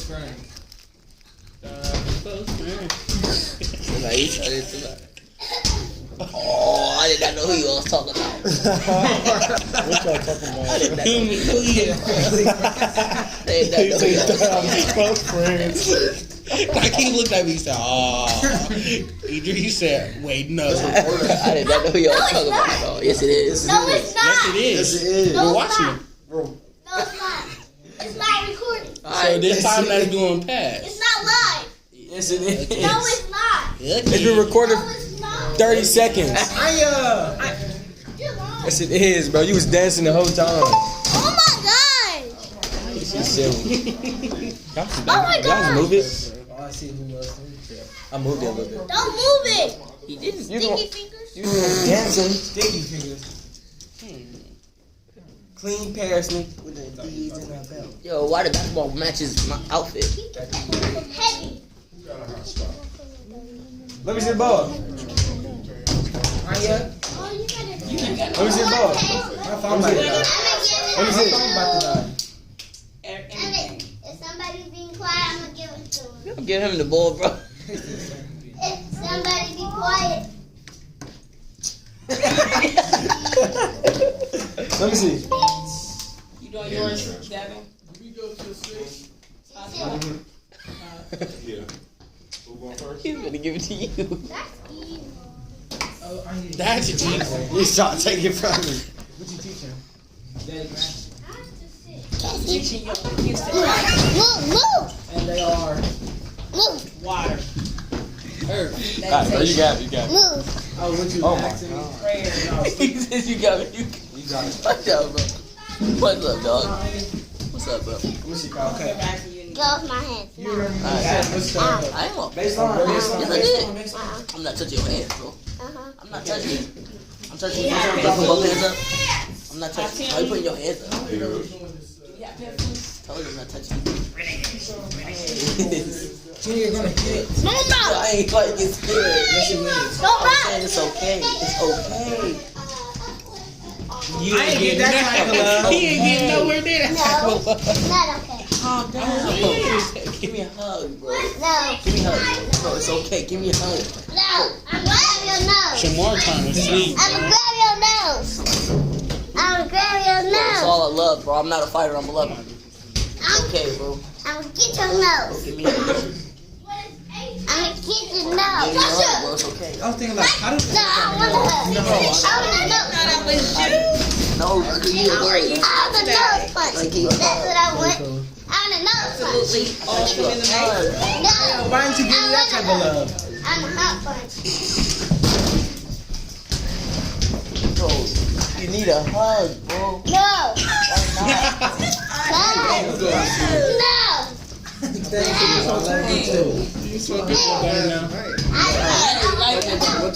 friends. Close friends. Somebody said it tonight. Oh, I did not know who you was talking about. What y'all talking about? I did not know who you Close friends. Like he looked at me and said, "Oh." He said, "Wait, no." I did not know who y'all was talking about. Oh, yes, it is. No, it's not. Yes, it is. Yes, it is. No, We're it's watching not. it. No, it's not. It's not recording. So this time that's doing pass. It's not live. Yes, it is. No, it's not. It's been recorded No, it's not. 30 seconds. You're lying. Yes, it is, bro. You was dancing the whole time. Oh my god. She's silly. Oh my Y'all move it. Oh, I see who else. I moved it a little bit. Don't move it. He didn't. You Sticky know, fingers. you was dancing. Sticky fingers. Clean pair of sneakers with the D's in her belt. Yo, why the basketball matches my outfit? Heavy. Let me see the ball. Anya, Oh, you gotta do it. Let me see the ball. my phone about to die. Let me My see. phone about to die. If somebody's being quiet, I'm gonna give it to him. Give him the ball, bro. If somebody be quiet. Let me see. You doing yours, Devin? Yeah. Who going first? He's gonna give it to you. That's evil. Oh, Anya. That's evil. He's trying to take it from me. What you teaching? Daddy, man. I have to sit. Teaching your kids to Move. And they are. Move. water. Earth. Alright, bro, you got it. Move. Oh, what you Oh my asking me? Prayer. He says you got it. You got it. watch out, bro. What's up, dog? What's up, bro? What's it called? Okay. Go off my hands. You remember Alright. what's Ow. the I ain't want. baseline? Yes, I did. Uh-huh. I'm not touching your hands, bro. Uh-huh. I'm not touching you. I'm touching you. Put both hands up. I'm not touching you. Why you putting your hands up? Told you I'm not touching you. Junior gonna hit. No, no. I ain't quite get scared. Yes, you will. Go I'm back. saying it's okay. It's okay. You I ain't get that type of love. He ain't getting nowhere near that. No. Not okay. Calm down. Give me a hug, bro. No. Give me a hug. Bro, it's okay. Give me a hug. No. I'm gonna grab your nose. Shamar trying to sleep. I'm gonna grab your nose. I'm gonna grab your It's nose. all I love, bro. I'm not a fighter. I'm a lover. It's okay, bro. I'm gonna get your nose. Give me a hug. I'm gonna get your Give me a nose. hug, bro. It's okay. I was thinking like, how do No, I want to hug. I want a nose. No, give me a hug. I want a nose punch. Like, give me a That's hug. what I want. I want a nose punch. Awesome in the night. No. why didn't you give me that type of love? I'm a hot punch. Bro, you need a hug, bro. No. Why No. No. Thank you. I love you too. You so good about it now.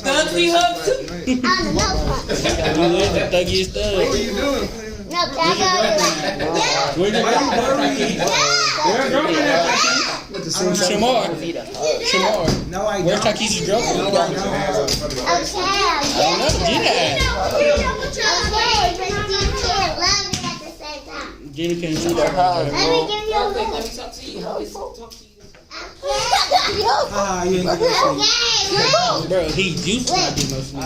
Dudley hug too. I'm a nose punch. You live the thuggiest thug. What are you doing? No, can I go yeah. Where's your girlfriend? With the same Shamar. Shamar. No, I Where's don't. Takisha's girlfriend? No, I don't. I don't know. Jenna. Jenna can't see that. Let me give you a Let me hug. talk to you. Let me talk to you. Ah, you ain't gonna see. Okay, Bro, he used to not get no sleep.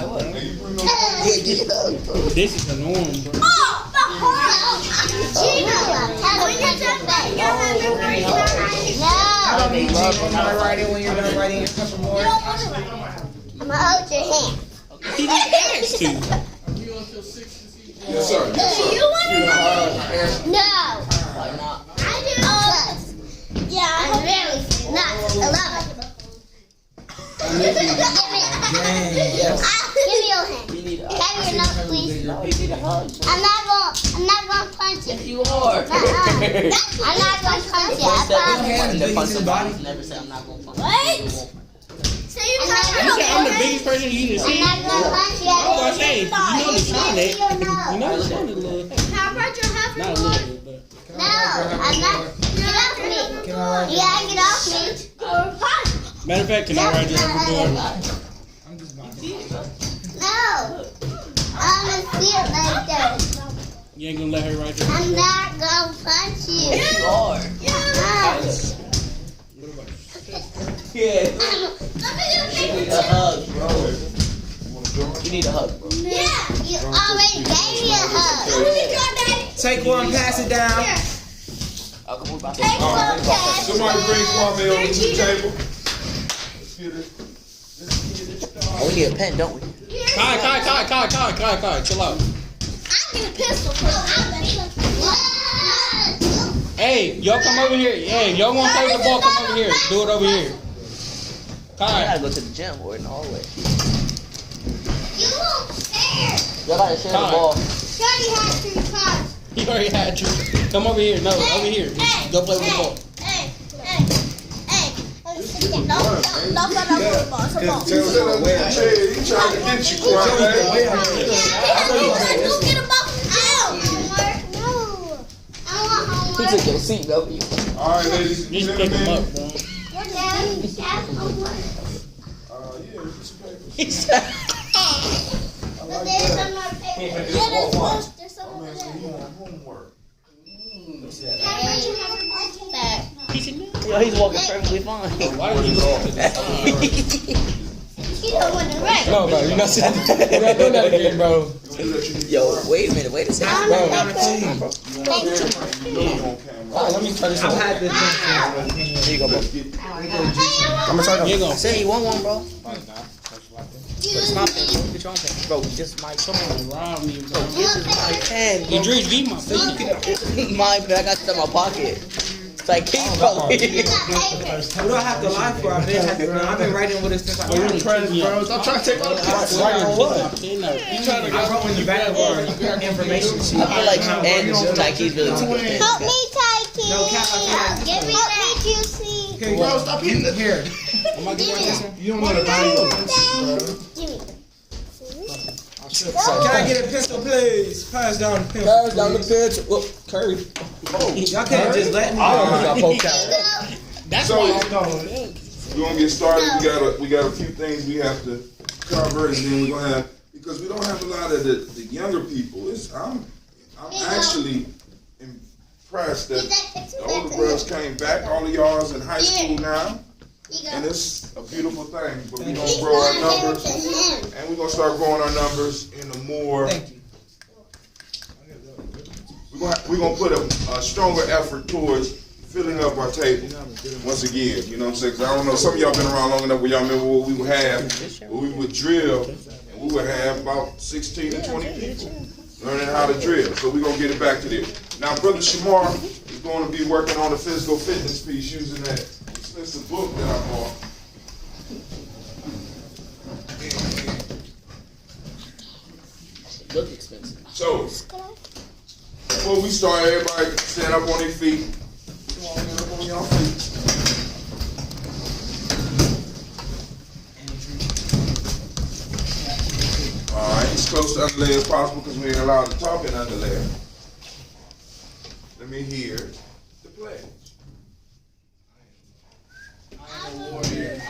move. This is the norm, bro. I don't need you. I'm gonna write it when you're done writing a couple more. I'm gonna hold your hand. He just asked to. Yes, sir. Do you want to? No. Why not? I do. Yeah, I'm very not 11. Give me Yes. your hand. You need a hug. Have your nose, please. No, you need a hug. I'm not gonna punch you. You are. I'm not gonna punch you. I promise. Never punch somebody. Never say I'm not gonna punch you. What? You won't. So You said I'm the biggest person you done I'm seen. not gonna punch you. I was saying, you know the Charlotte. You know the Charlotte little. Can I write your half Not a little bit, but. No, I'm not. Get off me. Can I write You gotta get off me. Matter of fact, can I write your upper board? I'm just about to. No. I'm gonna sit like that. You ain't gonna let her write your I'm not gonna punch you. You are. No. need a hug, bro. Yeah, you already gave me a hug. Take one, pass it down. Oh, come on, about to Take one, pass it Somebody bring Kwame down. over to the table. Let's get it. Oh, we need a pen, don't we? Kai, chill out. I need a pistol. Hey, y'all come over here. Hey, y'all want to play with the ball? Come over here. Do it over here. I Kai, gotta go to the gym or in the hallway. You won't share. Y'all gotta share the Kai. ball. Shorty has 3 cards. he already had you. Come over here. No, over here. Go play with the ball. Hey. Let me sit down. No, football. It's a ball. Tell that nigga Chad, he trying to get you, Kwame. Go get a ball. No. I want He homework. took your seat, bro. All right, ladies and Just pick him gentlemen. up, bro. Yeah, some papers. He said, I But like there's that. some more papers. Hey, Yeah, this there's wall watch. there's some My over man said he there. on homework. Back. Yo, he's walking perfectly fine. why did you go to the side? You don't want to write. No, bro, you're not doing that again, bro. Yo, wait a minute, wait a second. Bro, You know you on camera. let me try this I've out. had this thing. Here you go, bro. I'm gonna try You to. gonna Say you want one, bro. It's my You pen, bro. Get your own pen. Bro, this is my pen. rob me, bro? This is my pen, bro. Idris, give me my face. My pen, I got this in my pocket. It's like, keep going. What do I have to lie for? I've been writing with it since I was Really keep me up. Stop trying to take all the I wrote in the back of our information sheet. I feel like and Tyke's really too good. Help me, Tyke. No, Cap, I can't. Give me juicy. Here, bro, stop hitting it. Here. Am I getting this one? You don't know the value. Give me. Can I get a pistol, please? Pass down the pistol. Pass down the please. pitch. Look, Curry. Y'all can't just let me. Got poked out. That's So, why. we're gonna get started. We got a few things we have to cover, and then we're gonna have, because we don't have a lot of the younger people. I'm actually impressed that the older brothers came back. All of y'all's in high school now, and it's a beautiful thing. But we're gonna grow our numbers, and we're gonna start growing our numbers in a more. Thank you. We're gonna put a stronger effort towards filling up our table once again. You know what I'm saying? 'Cause I don't know, some of y'all been around long enough where y'all remember what we would have, where we would drill, and we would have about 16 to 20 people learning how to drill. So we're gonna get it back to there. Now, Brother Shamar is going to be working on the physical fitness piece using that expensive book that I bought. Look expensive. So, before we start, everybody stand up on their feet. Come on, get up on your feet. All right, as close to underlay as possible because we ain't allowed to talk in underlay. Let me hear the pledge.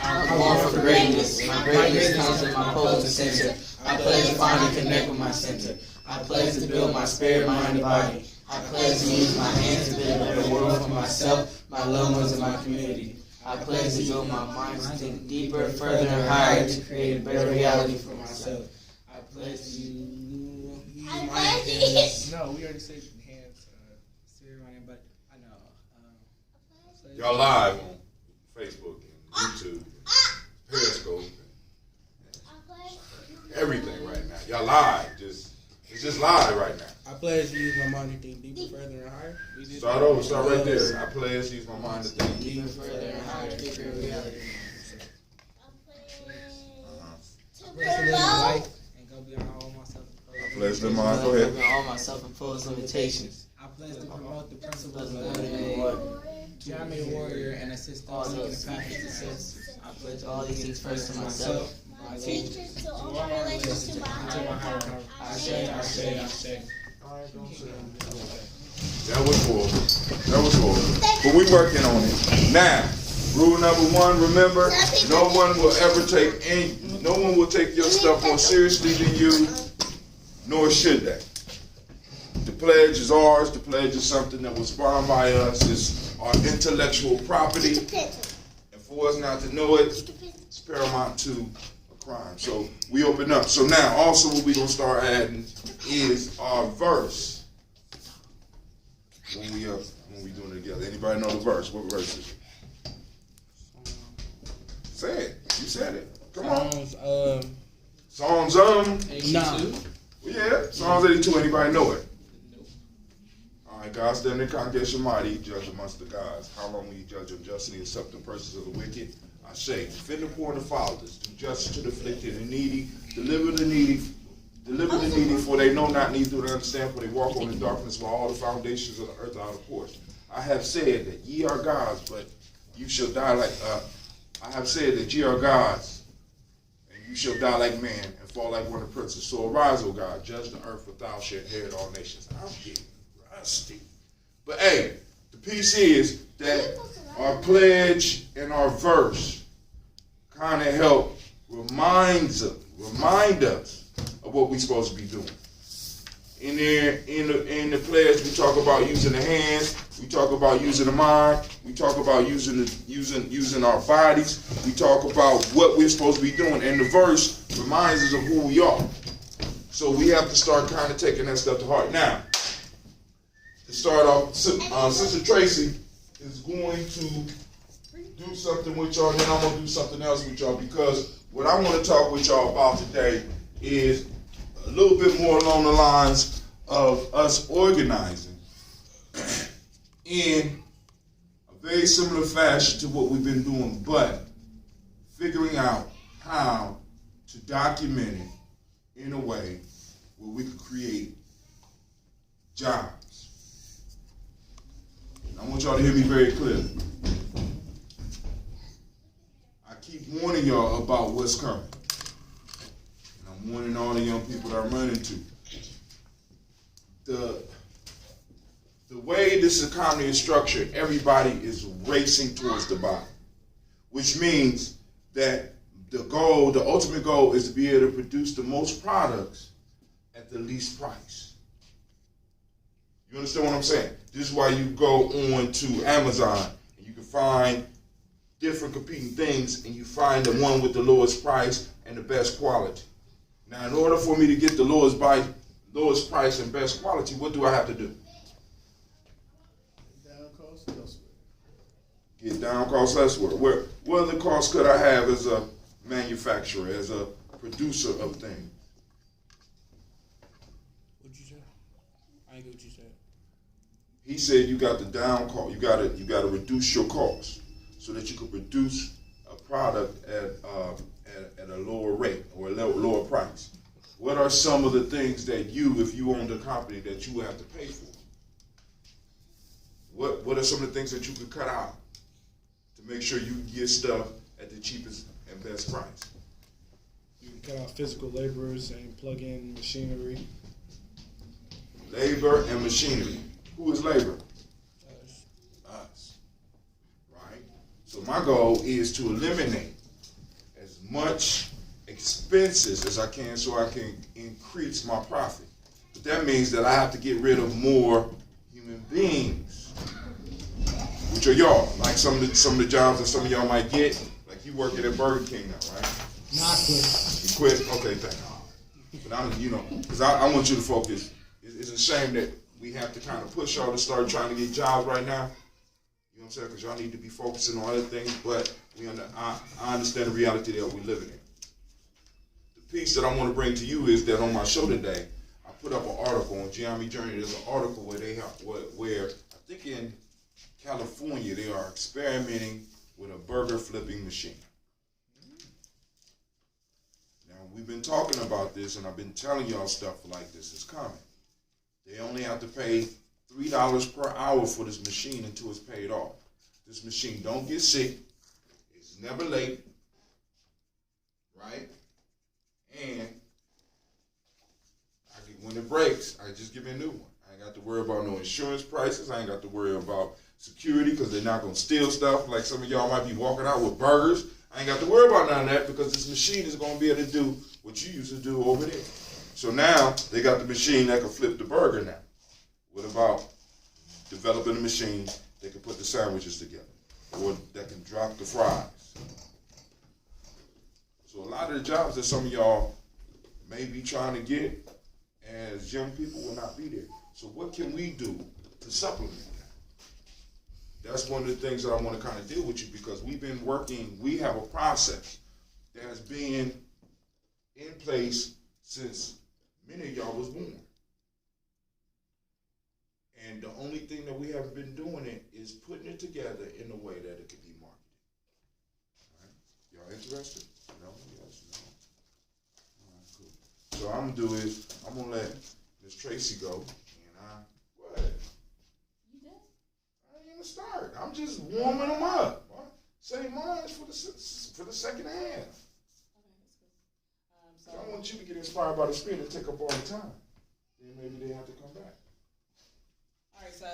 I'm born for greatness. My greatness comes in my post center. I pledge to find and connect with my center. I pledge to build my spirit, mind, and body. I pledge to use my hands to build a better world for myself, my loved ones, and my community. I pledge to build my mind to think deeper, further, and higher to create a better reality for myself. I pledge to use my hands. No, we already said hands. Running, but I know. Y'all live on Facebook and YouTube, and Periscope, and everything right now. Y'all live, it's just live right now. I pledge to use my mind to think deeper, further, and higher. Start over, start right there. I pledge to use my mind to think. Deeper, further, and higher to create a reality. To live my life and go beyond all myself. I pledge to mind. Go ahead. All my self-imposed limitations. I pledge to promote the principles Principles of of a living water. Gye-Nyame warrior and assist All those seeking those the path to success. success. I pledge all these things first to myself, my teachers. Teachers to all my relations to my heart. I say. That was horrible. But we working on it. Now, rule number 1, remember, no one will take your stuff more seriously than you, nor should they. The pledge is ours. The pledge is something that was spawned by us. It's our intellectual property. And for us not to know it, it's paramount to, of crime. So we open up. So now also what we're gonna start adding is our verse. When we doing it together. Anybody know the verse? What verse is it? Say it. You said it. Come on. Psalms Nah. yeah, Psalms 82. Anybody know it? All right, God stand in the congregation mighty, judge amongst the gods. How long will you judge unjustly, accept the persons of the wicked? I say, defend the poor and the fatherless, do justice to the afflicted and needy, deliver the needy, for they know not, neither do they understand, for they walk on in darkness while all the foundations of the earth are out of course. I have said that ye are gods, but you shall die like, I have said that ye are gods, and you shall die like man, and fall like one of the princes. So arise, O God, judge the earth, for thou shalt inherit all nations. I'm getting rusty. But hey, the piece is that our pledge and our verse kind of help remind us of what we're supposed to be doing. In the pledge, we talk about using the hands, we talk about using the mind, we talk about using our bodies, we talk about what we're supposed to be doing, and the verse reminds us of who we are. So we have to start kind of taking that stuff to heart. Now, to start off, Sister Tracy is going to do something with y'all, and then I'm going to do something else with y'all, because what I want to talk with y'all about today is a little bit more along the lines of us organizing in a very similar fashion to what we've been doing, but figuring out how to document it in a way where we could create jobs. And I want y'all to hear me very clearly. I keep warning y'all about what's coming. I'm warning all the young people that I'm running to. The way this economy is structured, everybody is racing towards the bottom, which means that the ultimate goal is to be able to produce the most products at the least price. You understand what I'm saying? This is why you go on to Amazon and you can find different competing things and you find the one with the lowest price and the best quality. Now, in order for me to get the lowest price and best quality, what do I have to do? Get down cost elsewhere. What other costs could I have as a manufacturer, as a producer of things? What'd you say? I ain't get what you said. He said you got the down cost. You got to reduce your costs so that you can produce a product at a lower rate or a lower price. What are some of the things that if you owned a company, that you would have to pay for? What are some of the things that you could cut out to make sure you get stuff at the cheapest and best price? You can cut out physical laborers and plug in machinery. Labor and machinery. Who is labor? Us. Right? So my goal is to eliminate as much expenses as I can so I can increase my profit. But that means that I have to get rid of more human beings, which are y'all. Like some of the jobs that some of y'all might get, like you working at Burger King now, right? Not quit. You quit? Okay, thank you. But because I want you to focus. It's a shame that we have to kind of push y'all to start trying to get jobs right now. You know what I'm saying? Because y'all need to be focusing on other things, but I understand the reality that we're living in. The piece that I want to bring to you is that on my show today, I put up an article on Gye-Nyame Journey. There's an article where I think in California they are experimenting with a burger flipping machine. Now we've been talking about this, and I've been telling y'all stuff like this is coming. They only have to pay $3 per hour for this machine until it's paid off. This machine don't get sick. It's never late. Right? And when it breaks, I just give me a new one. I ain't got to worry about no insurance prices. I ain't got to worry about security because they're not going to steal stuff like some of y'all might be walking out with burgers. I ain't got to worry about none of that because this machine is going to be able to do what you used to do over there. So now they got the machine that can flip the burger now. What about developing a machine that can put the sandwiches together or that can drop the fries? So So a lot of the jobs that some of y'all may be trying to get as young people will not be there. So what can we do to supplement that? That's one of the things that I want to kind of deal with you, because we've been working, we have a process that has been in place since many of y'all was born. And the only thing that we haven't been doing it is putting it together in a way that it can be marketed. All right? Y'all interested? No? Yes? No? All right, cool. So what I'm gonna do is, I'm gonna let Miss Tracy go, and what? You done? I ain't even start. I'm just warming them up. Say mine for the second half. Okay, that's good. I want you to get inspired by the Spirit and take up all the time. Then maybe they have to come back. All right, so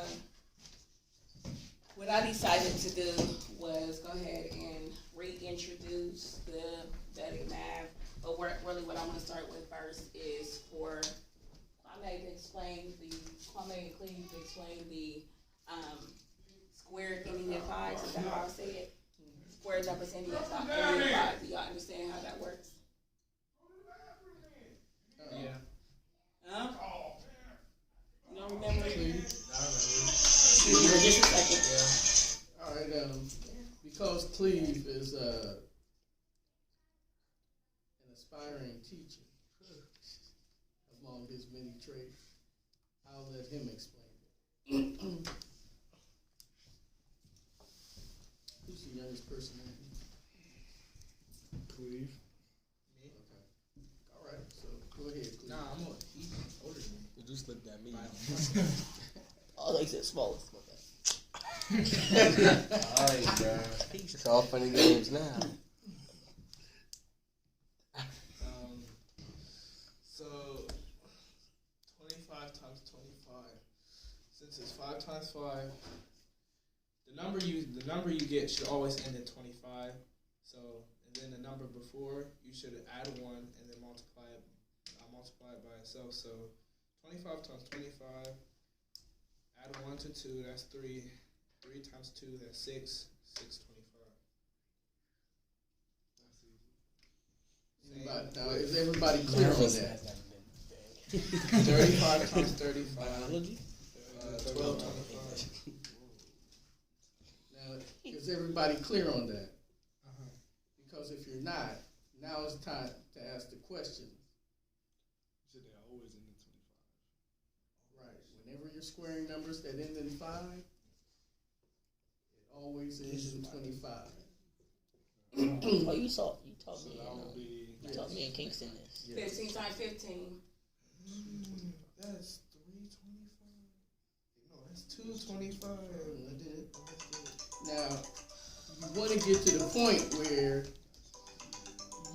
what I decided to do was go ahead and reintroduce the Vedic math. But really what I'm going to start with first is for Kwame and Cleve to explain the squared ending in 5. Is that how I say it? Squared numbers ending in 5. Do y'all understand how that works? Yeah. Huh? You don't remember? Cleve. Just a second. Yeah. All right. Because Cleve is an aspiring teacher among his many traits, I'll let him explain it. Who's the youngest person in here? Cleve. Okay. All right. So go ahead, Cleve. Nah, I'm he's older than me. You just looked at me. Oh, they said smallest. Alright, bro. It's all funny games now. So 25 times 25. Since it's 5 times 5, the number you get should always end in 25. So, and then the number before, you should add 1 and then multiply it by itself. So 25 times 25, add 1 to 2, that's 3. 3 times 2, that's 6. 625. Now, is everybody clear on that? 35 times 35. 1225. Now, is everybody clear on that? Because if you're not, now is time to ask the question. So they always end in 25. Right. Whenever you're squaring numbers that end in 5, it always ends in 25. Oh, you taught me. So that would be. You taught me in Kingston this. 15 times 15. That's 325. No, that's 225. Now, you want to get to the point where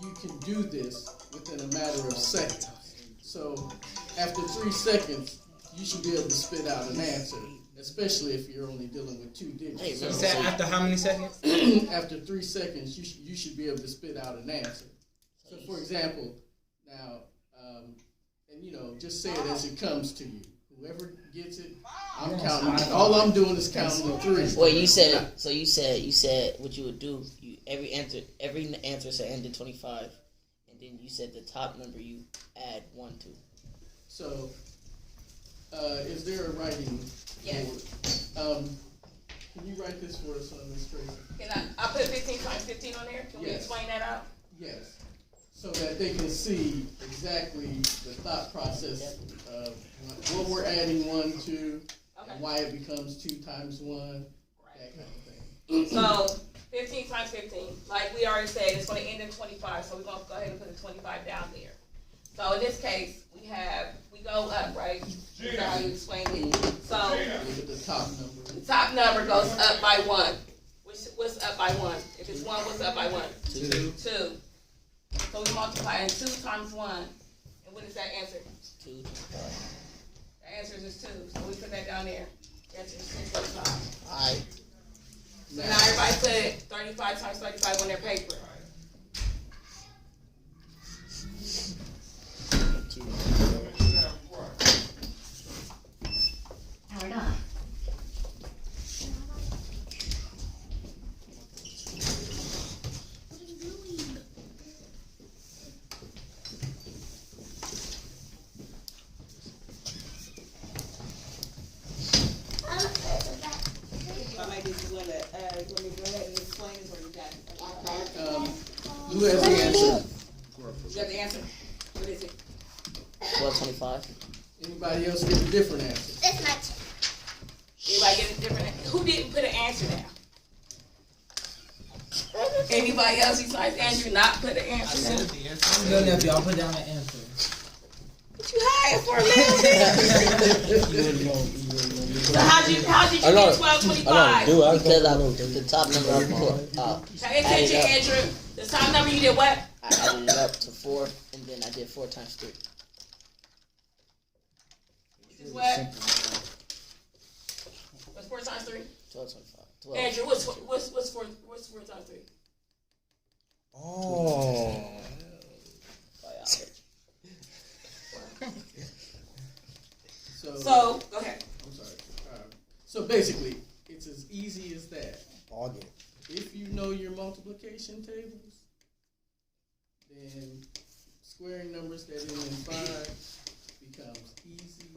you can do this within a matter of seconds. So, after 3 seconds, you should be able to spit out an answer, especially if you're only dealing with 2 digits. Hey, You said after how many seconds? After 3 seconds, you should be able to spit out an answer. So, for example, now, and just say it as it comes to you. Whoever gets it, I'm counting. All I'm doing is counting to 3. Wait, you said what you would do. Every answer should end in 25, and then you said the top number you add 1 to. So, is there a writing Yes. board? Can you write this for us on this, Tracy? Can I put 15 times 15 on there? Can we Yes. explain that out? Yes. So that they can see exactly the thought process of what we're adding 1 to, Okay. and why it becomes 2 times 1, Right. that kind of thing. So 15 times 15, like we already said, it's going to end in 25. So we're going to go ahead and put the 25 down there. So in this case, we go up, right? You know how you explained it. So Look at the top number. the top number goes up by 1. What's up by 1? If it's 1, what's up by 1? 2. 2. So we multiply in 2 times 1. And what is that answer? 2. The answer is 2. So we put that down there. The answer is 225. All right. So now everybody put 35 times 35 on their paper. Now we're done. explain this or you got it? Who has the answer? You got the answer? What is it? 1225. Anybody else get a different answer? It's my turn. Everybody get a different answer. Who didn't put an answer down? Anybody else besides Andrew not put an answer down? I'm good enough, y'all put down the answer. What you hired for, man? So how'd you get 1225? Because the top number I put, Pay attention, Andrew. The top number you did what? I added it up to 4, and then I did 4 times 3. Which is what? What's 4 times 3? 1225. 12. Andrew, what's 4 times 3? Oh. Biology. So go ahead. I'm sorry. So basically, it's as easy as that. August. If you know your multiplication tables, then squaring numbers that end in 5 becomes easy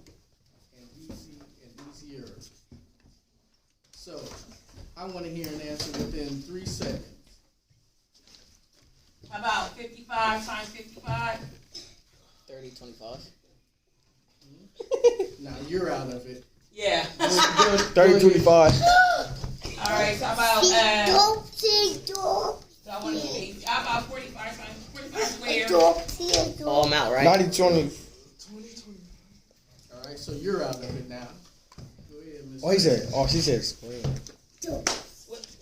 and easy and easier. So, I want to hear an answer within 3 seconds. How about 55 times 55? 3025. Now you're out of it. Yeah. 3025. All right. So how about Don't. So I want to see. How about 45 times 45 squared? Oh, I'm out, right? 9020. All right, so you're out of it now. Go ahead, Mr. Oh, he said. Oh, she said square.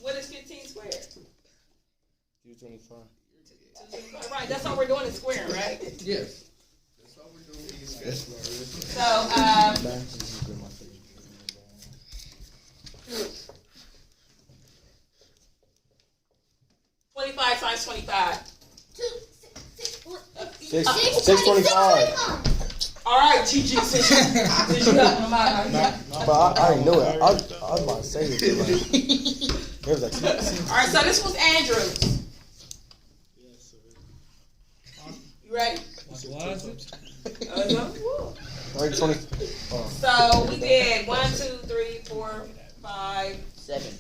What is 15 squared? 225. Right. That's all we're doing is squaring, right? Yes. That's all we're doing. So 25 times 25. 625. All right, Gigi, since you got my mind. But I didn't know it. I was about to say it. It was like, All right, so this was Andrew's. You ready? What is it? 20. So we did 1, 2, 3, 4, 5, 7.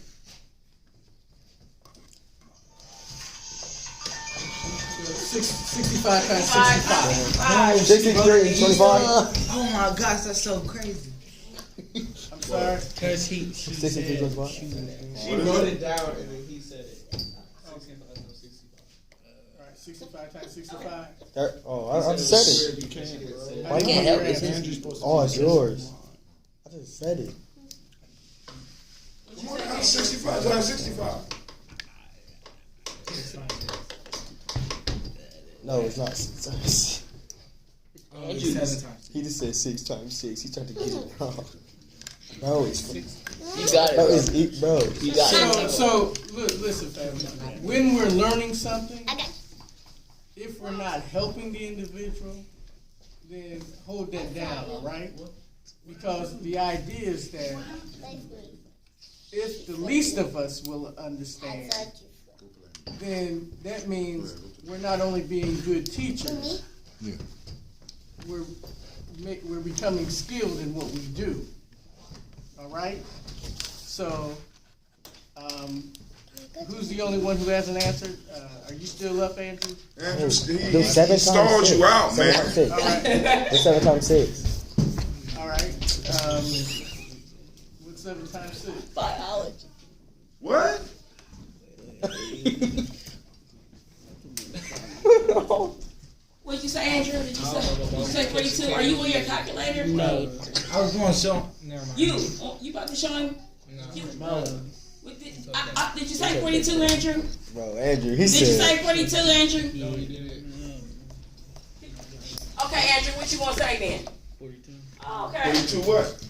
Six, 65 times 65. 63 and 25. Oh my gosh, that's so crazy. I'm sorry. Because he 63 and 25. She wrote it down and then he said it. Okay. All right, 65 times 65. I just said it. I can't help it. Oh, it's yours. I just said it. 65 times 65. No, it's not 6 times. Only 7 times. He just said 6 times 6. He tried to get it wrong. Bro, it's You got it, bro. bro. Bro. You got it. So listen, family. When we're learning something, if we're not helping the individual, then hold that down, all right? Because the idea is that if the least of us will understand, then that means we're not only being good teachers, we're becoming skilled in what we do. All right? So, who's the only one who hasn't answered? Are you still up, Andrew? Andrew, Do he 7 times stalled 6. you out, 7 man. times 6. All right. It's 7 times 6. All right. What's 7 times 6? Biology. What? What'd you say, Andrew? Did you say 42? Are you on your calculator? No. I was going to show. Never mind. You about to show him? No. Did you say 42, Andrew? Bro, Andrew, he Did you said. say 42, Andrew? No, he didn't. Okay, Andrew, what you gonna say then? 42. Oh, okay. 42 what?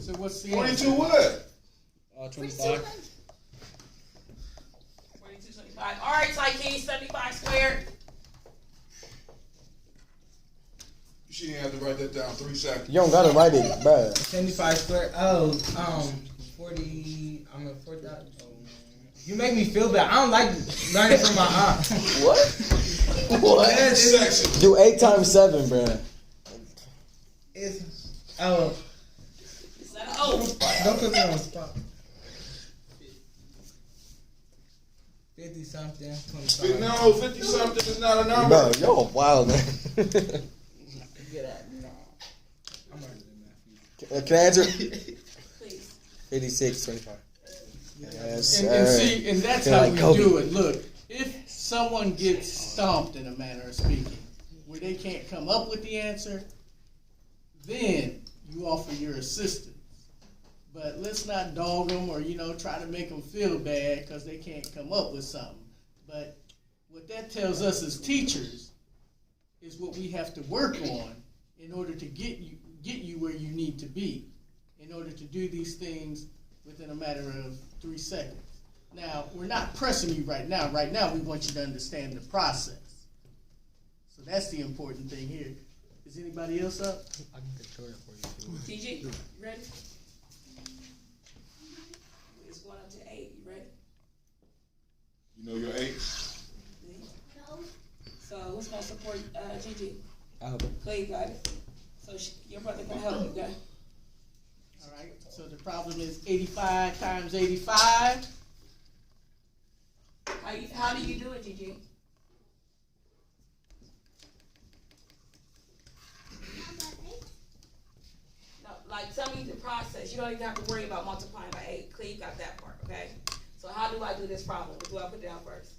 So what's the 42 what? 25. 42, 25. All right, Tyke, 75 squared. She didn't have to write that down 3 seconds. You don't gotta write it, bro. 75 squared. Oh, 40. I'm at 40,000. You make me feel bad. I don't like learning from my aunt. What? Section. Do 8 times 7, bro. It's oh. Oh, Don't put me on the spot. 50 something, 25. No, 50 something is not a number. Bro, you're wild, man. Get at me. I'm already in that. Can I answer? Please. 56, 25. Yes, And sir. see, and that's Feel how like we Kobe. do it. Look, if someone gets stomped in a manner of speaking, where they can't come up with the answer, then you offer your assistance. But let's not dog them or, try to make them feel bad because they can't come up with something. But what that tells us as teachers is what we have to work on in order to get you where you need to be, in order to do these things within a matter of 3 seconds. Now, we're not pressing you right now. Right now, we want you to understand the process. So that's the important thing here. Is anybody else up? I can control it for you. TG, you ready? It's going up to 8. You ready? You know your 8? No. So who's gonna support Gigi? Oh, Clay got it. So your brother gonna help you, okay? All right. So the problem is 85 times 85. How do you do it, Gigi? No, like tell me the process. You don't even have to worry about multiplying by 8. Clay got that part, okay? So how do I do this problem? What do I put down first?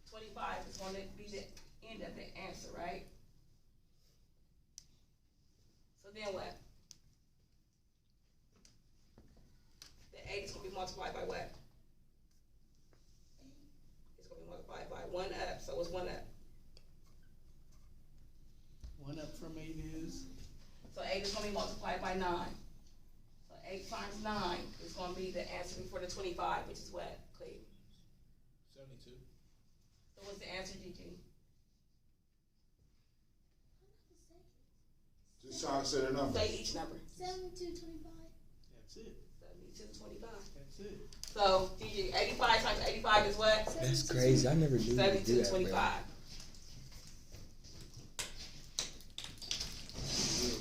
25 is going to be the end of the answer, right? So then what? The 8 is going to be multiplied by what? It's going to be multiplied by 1 up. So what's 1 up? 1 up from 8 is? So 8 is going to be multiplied by 9. So 8 times 9 is going to be the answer before the 25, which is what, Cleve? 72. So what's the answer, Gigi? Just trying to say the number. Say each number. 72, 25. That's it. 72 to 25. That's it. So, Gigi, 85 times 85 is what? that's crazy. I never knew you could do 72 that, to bro. 25.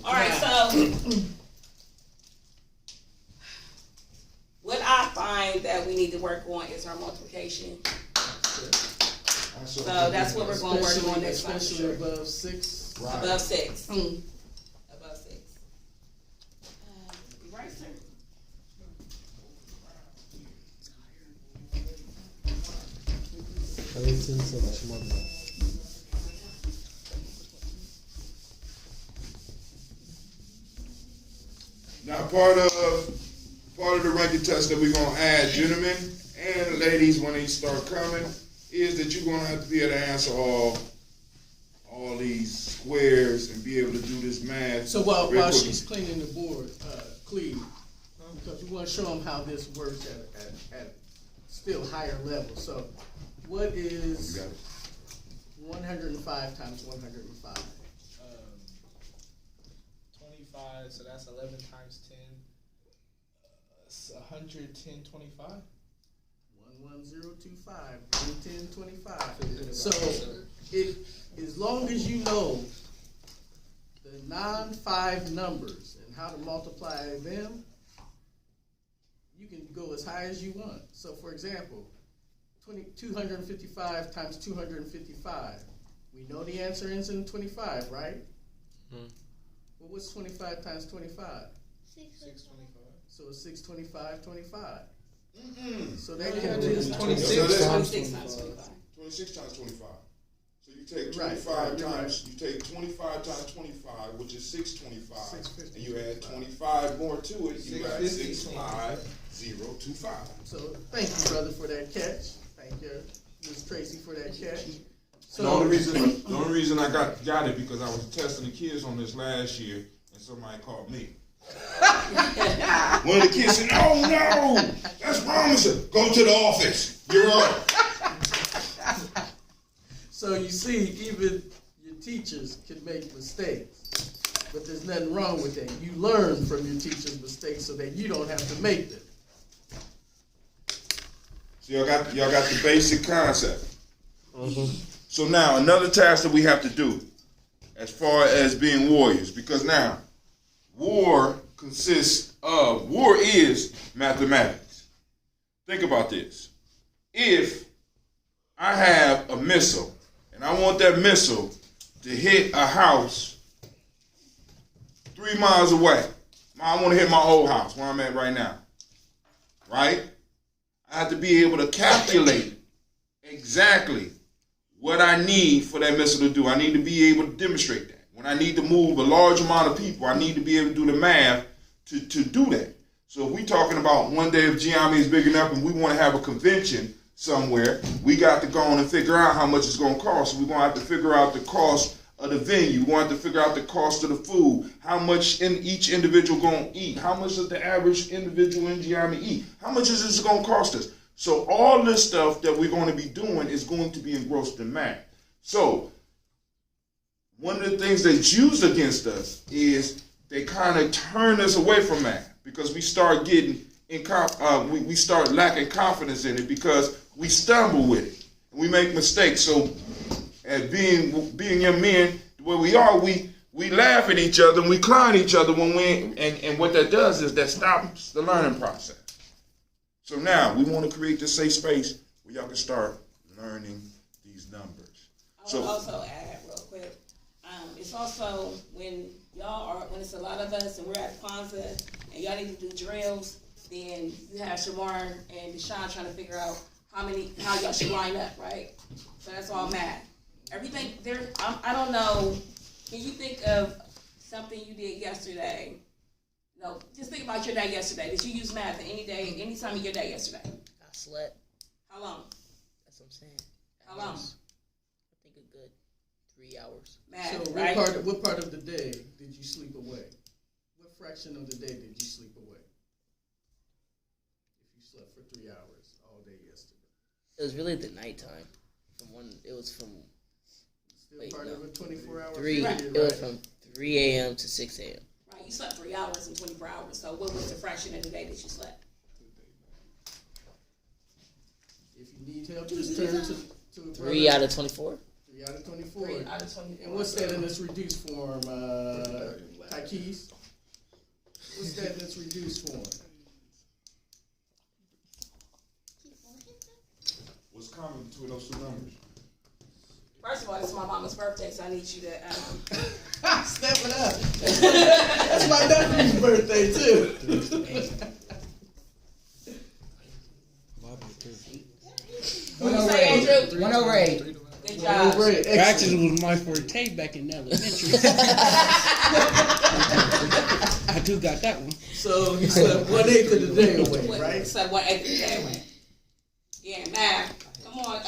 All right, so what I find that we need to work on is our multiplication. So that's what we're going to work on next time. Especially above 6. Right. Above 6. Above 6. You right, sir? I didn't think so much more. Now, part of the ranking test that we're gonna add, gentlemen and ladies, when they start coming, is that you're gonna have to be able to answer all these squares and be able to do this math. So while real quickly. she's cleaning the board, Cleve, because we want to show them how this works at still higher levels. So what You is got it. 105 times 105? 25, so that's 11 times 10. It's 110, 25. 11025, 11025. So as long as you know the non-5 numbers and how to multiply them, you can go as high as you want. So for example, 255 times 255. We know the answer ends in 25, right? Well, what's 25 times 25? 625. So it's 625, 25. So That that can can just just 26 times 26 times 25. 26 times 25. So you take Right, 25 you're times, you take 25 times 25, which is 625, 650. and you add 25 more to it, you got 650. 65025. So thank you, brother, for that catch. Thank you, Ms. Tracy, for that catch. So The only reason I got it because I was testing the kids on this last year, and somebody called me. One of the kids said, "Oh no, that's wrong." I said, "Go to the office. You're wrong." So you see, even your teachers can make mistakes, but there's nothing wrong with that. You learn from your teachers' mistakes so that you don't have to make them. So y'all got the basic concept. So now another task that we have to do, as far as being warriors, because now war consists of, war is mathematics. Think about this. If I have a missile and I want that missile to hit a house 3 miles away, I want to hit my old house where I'm at right now, right? I have to be able to calculate exactly what I need for that missile to do. I need to be able to demonstrate that. When I need to move a large amount of people, I need to be able to do the math to do that. So if we're talking about one day if Gye-Nyame is big enough and we want to have a convention somewhere, we got to go on and figure out how much it's going to cost. We're going to have to figure out the cost of the venue. We're going to have to figure out the cost of the food, how much each individual going to eat, how much does the average individual in Gye-Nyame eat, how much is this going to cost us. So all this stuff that we're going to be doing is going to be engrossed in math. So one of the things that's used against us is they kind of turn us away from math because we start getting we start lacking confidence in it because we stumble with it and we make mistakes. So as being young men, the way we are, we laugh at each other and we clown each other when and what that does is that stops the learning process. So now we want to create this safe space where y'all can start learning these numbers. I would also add real quick, it's also when it's a lot of us and we're at Kwanzaa and y'all need to do drills, then you have Shamar and Deshaun trying to figure out how y'all should line up, right? So that's all math. Everything there, I don't know. Can you think of something you did yesterday? No, just think about your day yesterday. Did you use math any day, any time of your day yesterday? I slept. How long? That's what I'm saying. How long? I think a good 3 hours. Math, So right? what part of the day did you sleep away? What fraction of the day did you sleep away? If you slept for 3 hours all day yesterday. It was really the nighttime. It was from Still part of a 24-hour 3. period, It was right? from 3 a.m. to 6 a.m. Right, you slept 3 hours in 24 hours. So what was the fraction of the day that you slept? If you need help, just turn to a 3 out of 24. 3 out of 24. 3 out of 24. And what's that in this reduced form, Takis? What's that in its reduced form? What's common between those two numbers? First of all, it's my mama's birthday, so I need you to. Step it up. That's my nephew's birthday too. One You over say, 8. Andrew? 1 over 8. Good job. Practice was my forte back in elementary. I do got that one. So you slept 1/8 of the day away, right? So 1/8 of the day away. Yeah, math. Come on.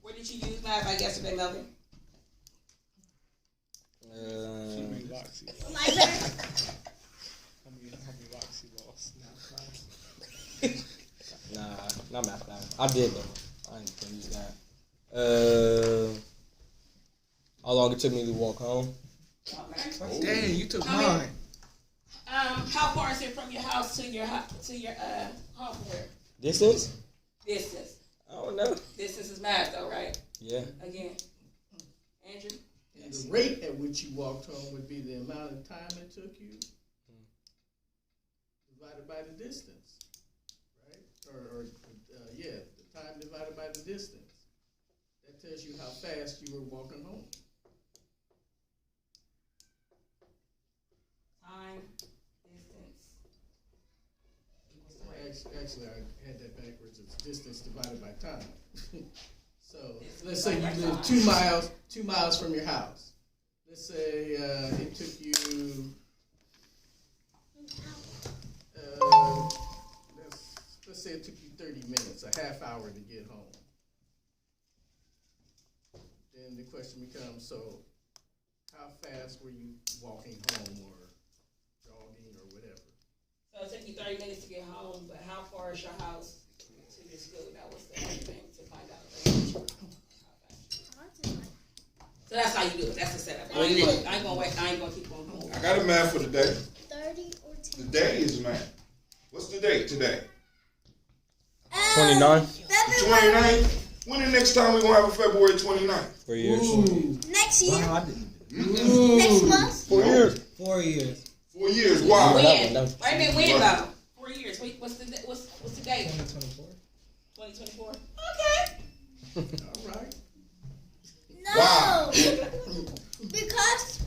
Where did you use math like yesterday, Melvin? Nah, not math class. I did though. I didn't use that. How long it took me to walk home? Okay. Dang, you took How many- mine. How far is it from your house to your home? Where? Distance? Distance. I don't know. Distance is math, though, right? Yeah. Again, Andrew. And the rate at which you walked home would be the amount of time it took you divided by the distance, right? The time divided by the distance. That tells you how fast you were walking home. Time, distance. Actually, I had that backwards. It's distance divided by time. So let's say you live 2 miles from your house. Let's say it took you. Let's say it took you 30 minutes, a half hour to get home. Then the question becomes: so, how fast were you walking home, or jogging, or whatever? So it took you 30 minutes to get home, but how far is your house to your school? That was the only thing to find out. So that's how you do it. That's the setup. I ain't gonna keep on going. I got a math for the day. 30 or 10. The day is math. What's the date today? 29? 29th. When the next time we gonna have a February 29th? 4 years. Ooh. Next year. Wow, I didn't. Next month. 4 years. 4 years. 4 years. Why? When? Right there, when though? 4 years. Wait, what's the date? 2024. 2024. Okay. All right. No. Why? Because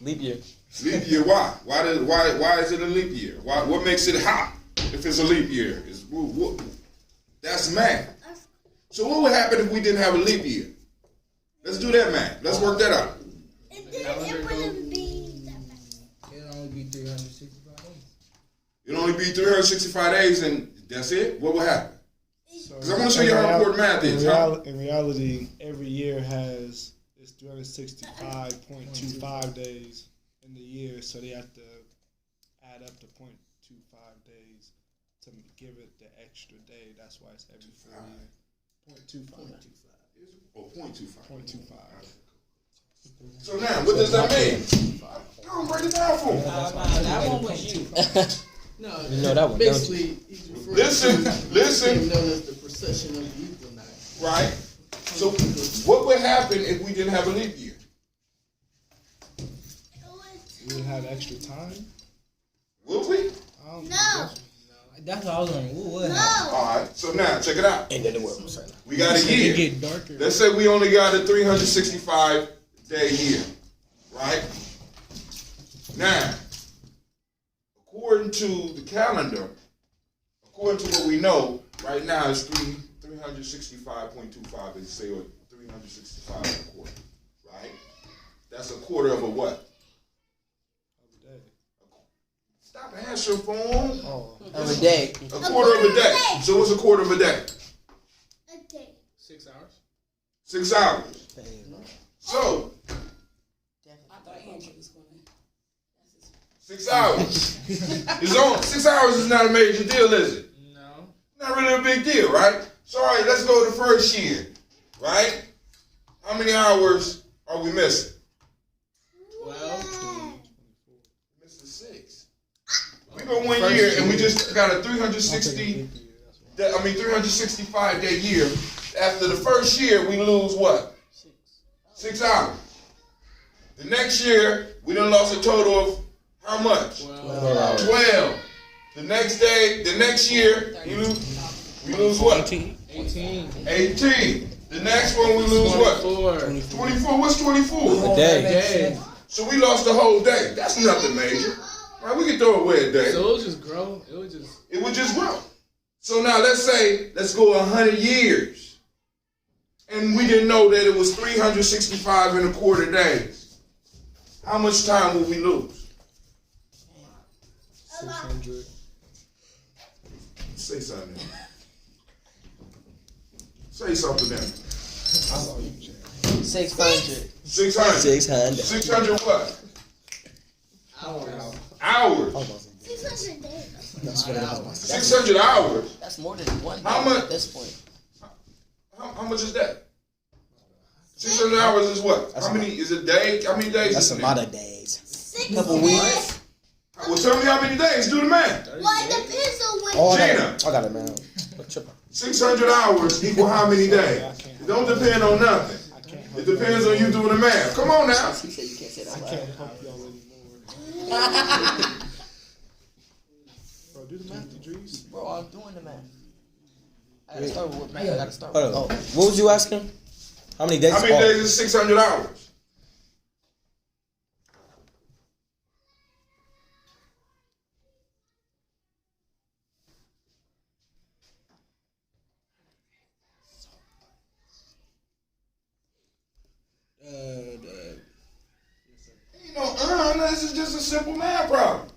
Leap year. Leap year. Why? Why is it a leap year? Why? What makes it hot if it's a leap year? That's math. So what would happen if we didn't have a leap year? Let's do that math. Let's work that out. it wouldn't be that bad. It'll only be 365 days. It'll only be 365 days, and that's it. What would happen? So, Because I want to show you how important math is. in reality, every year has it's 365.25 days in the year, so they have to add up to 0.25 days to give it the extra day. That's why it's every 4 years. 0.25. Oh, 0.25. 0.25. So now, what does that mean? Go break it down for me. That one was you. No, You know that one, don't basically, he's referring Listen. to known as the procession of the equinox. Right? So what would happen if we didn't have a leap year? We would have extra time. Would we? No. That's what I was wondering. What would happen? No. All right. So now, check it out. End of the world. We got a It year. get darker. Let's say we only got a 365-day year. Right? Now, according to the calendar, according to what we know, right now it's 365.25, they say, or 365 and a quarter. Right? That's a quarter of a what? Stop answering phone. Every day. A quarter of a day. So what's a quarter of a day? A day. 6 hours. 6 hours. So, I thought Andrew was going to. 6 hours. It's on. 6 hours is not a major deal, is it? No. Not really a big deal, right? So, all right, let's go to the first year, right? How many hours are we missing? 12. Missing 6. We go 1 year and we just got a 365-day year. After the first year, we lose what? 6 hours. The next year, we done lost a total of how much? 12. The next year, we lose what? 18. 18. The next one, we lose what? 24. What's 24? A day. So we lost the whole day. That's nothing major. Right, we can throw away a day. So it would just grow. It would just grow. So now let's go 100 years. And we didn't know that it was 365 and a quarter days. How much time will we lose? 600. Say something. Say something then. 600. 600. 600 what? Hours. 600 days. 600 hours. That's more than one How day much? at this point. How much is that? 600 hours is what? How many is a day? How many days? That's is a it? lot of days. 6 Couple weeks. Well, tell me how many days. Do the math. Well, it depends on when. Oh, Gina. I got it, man. 600 hours equal how many days? It don't depend on nothing. It depends on you doing the math. Come on now. He said you can't say that I loud. can't help y'all anymore. Bro, do the math, Idris. Bro, I'm doing the math. I gotta start with me. I gotta start Hold with on. What was you asking? How many days? How many days is 600 hours? This is just a simple math problem.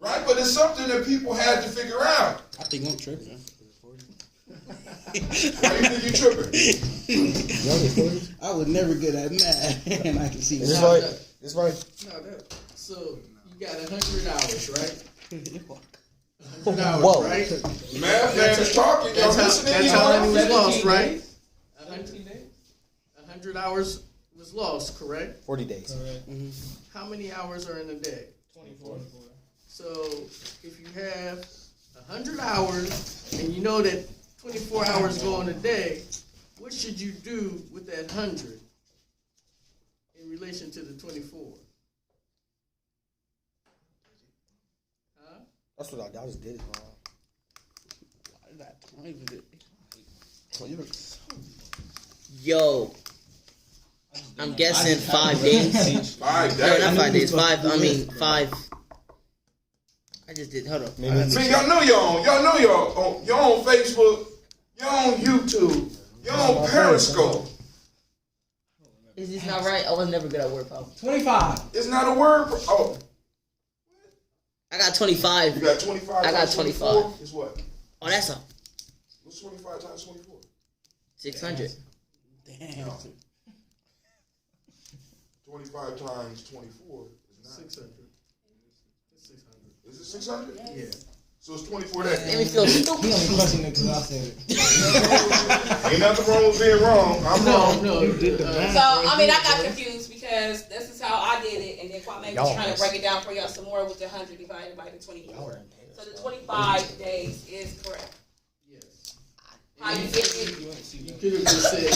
Right? But it's something that people had to figure out. I think I'm tripping. Why do you think you're tripping? I was never good at math, and I can see Is this why. right? This right? So you got 100 hours, right? 100 hours, Whoa. right? Math man is talking. Y'all listening? That's You how know? many was lost, right? 17 days? 100 hours was lost, correct? 40 days. How many hours are in a day? 24. So if you have 100 hours and you know that 24 hours go in a day, what should you do with that 100 in relation to the 24? That's what I just did it wrong. Why did that time it? Oh, you look so... Yo, I'm guessing 5 days. 5 days. No, not 5 days. 5. I mean 5. I just did. Hold up. Man, y'all know y'all on Facebook, y'all on YouTube, y'all on Periscope. Is this not right? I was never good at word problem. 25. It's not a word. Oh, I got 25. you got 25. I got times 25. 24? It's what? Oh, that's a What's 25 times 24? 600. Damn. 25 times 24 is 9. 600. It's 600. Is it 600? Yeah. So it's 24 days. Let me feel He stupid. only questioned it because I said it. Ain't nothing wrong with being wrong. I'm wrong. No, you did the math. So, I mean, I got confused because this is how I did it, and then Kwame was trying to break it down for y'all some more with the 100 divided by the 24. So the 25 days is correct. Yes. How you get it? You could have just said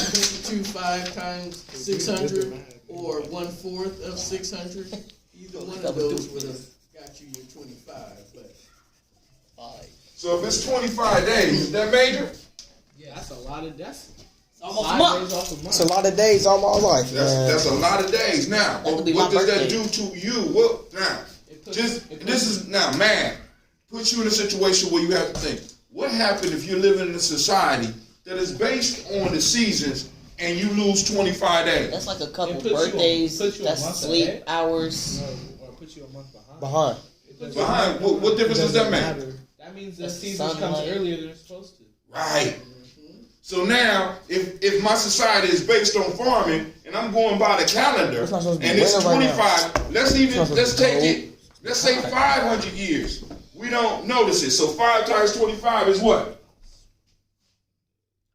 0.25 times 600 or 1/4 of 600. Either one of those would have got you your 25. But So if it's 25 days, is that major? Yeah, that's a lot of that's Almost a 5 month. days off a month. It's a lot of days all my life, man. That's a lot of days. Now, That could be what my does that birthday. do to you? What now? This is now, man. Put you in a situation where you have to think. What happened if you're living in a society that is based on the seasons and you lose 25 days? That's like a couple It puts you on- birthdays. puts you a That's month sleep ahead. hours. Or put you a month behind. Behind. Behind, what difference does that make? That means the That's the season comes sunlight. earlier than it's supposed to. Right. So now, if my society is based on farming and I'm going by the calendar It's not supposed to be and it's winter right now. 25, let's take it. Let's say 500 years. We don't notice it. So 5 times 25 is what?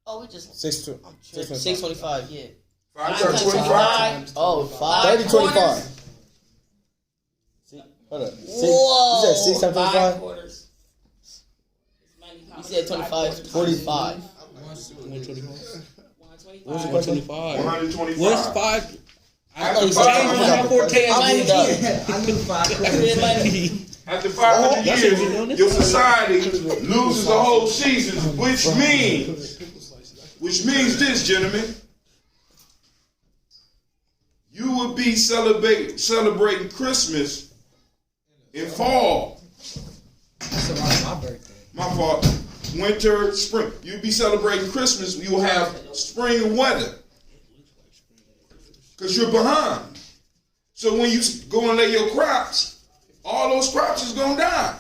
Oh, we just 625. 625. Yeah. 5 times 25. Oh, 5. 30, 25. Hold up. Whoa. You said 6 times 5 25? quarters. You said 25. 45. 125. What was the question? 125. 125. What's 5? After you said 500 I I knew 5. After 500 that's what we're doing years, this your society loses the whole season, which means this, gentlemen. You would be celebrating Christmas in fall. That's around my birthday. My fault. Winter, spring. You'd be celebrating Christmas. You'll have spring weather. Because you're behind. So when you go and lay your crops, all those crops is going to die.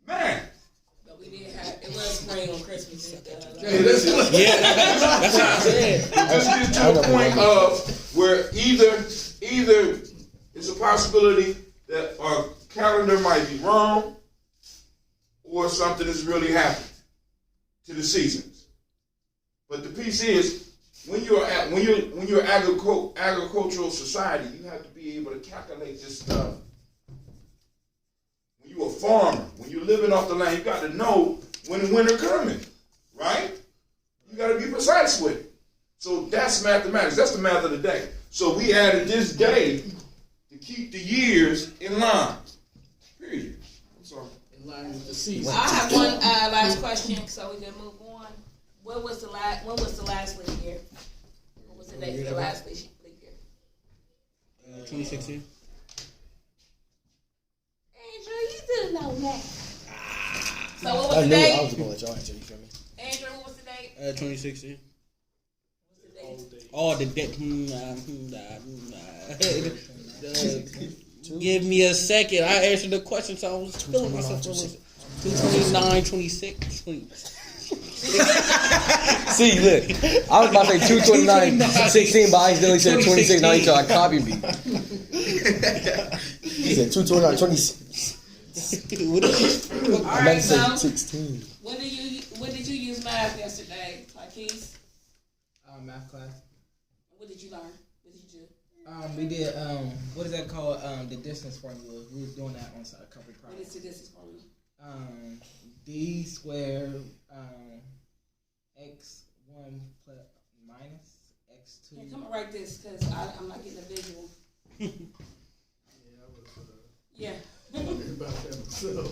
Man. But we did have, it was spring on Christmas. That's what I said. Just get to the point of where either it's a possibility that our calendar might be wrong or something is really happening to the seasons. But the piece is when you're agricultural society, you have to be able to calculate this stuff. When you're a farmer, when you're living off the land, you got to know when the winter coming, right? You got to be precise with it. So that's mathematics. That's the math of the day. So we added this day to keep the years in line. Period. I'm sorry. in line with the season. I have one last question, so we can move on. When was the last leap year? What was the date for the last leap year? 2016. Andrew, you do know that. So what was I the knew date? I was going to let y'all answer. You feel me? Andrew, what was the date? 2016. What was the date? Oh, give me a second. I answered the question, so I was feeling myself. 229, 26, 20. See, look. I was about to say 229, 16, but I accidentally said 26, now you try to copy me. He said 229, 26. All I meant right, to so say 16. when did you use math yesterday, Marquise? Math class. What did you learn? What did you do? We did what is that called? The distance formula. We was doing that on a couple What is projects. the distance formula? D squared x1 plus minus x2. Here, come and write this because I'm not getting a visual. Yeah. about that myself.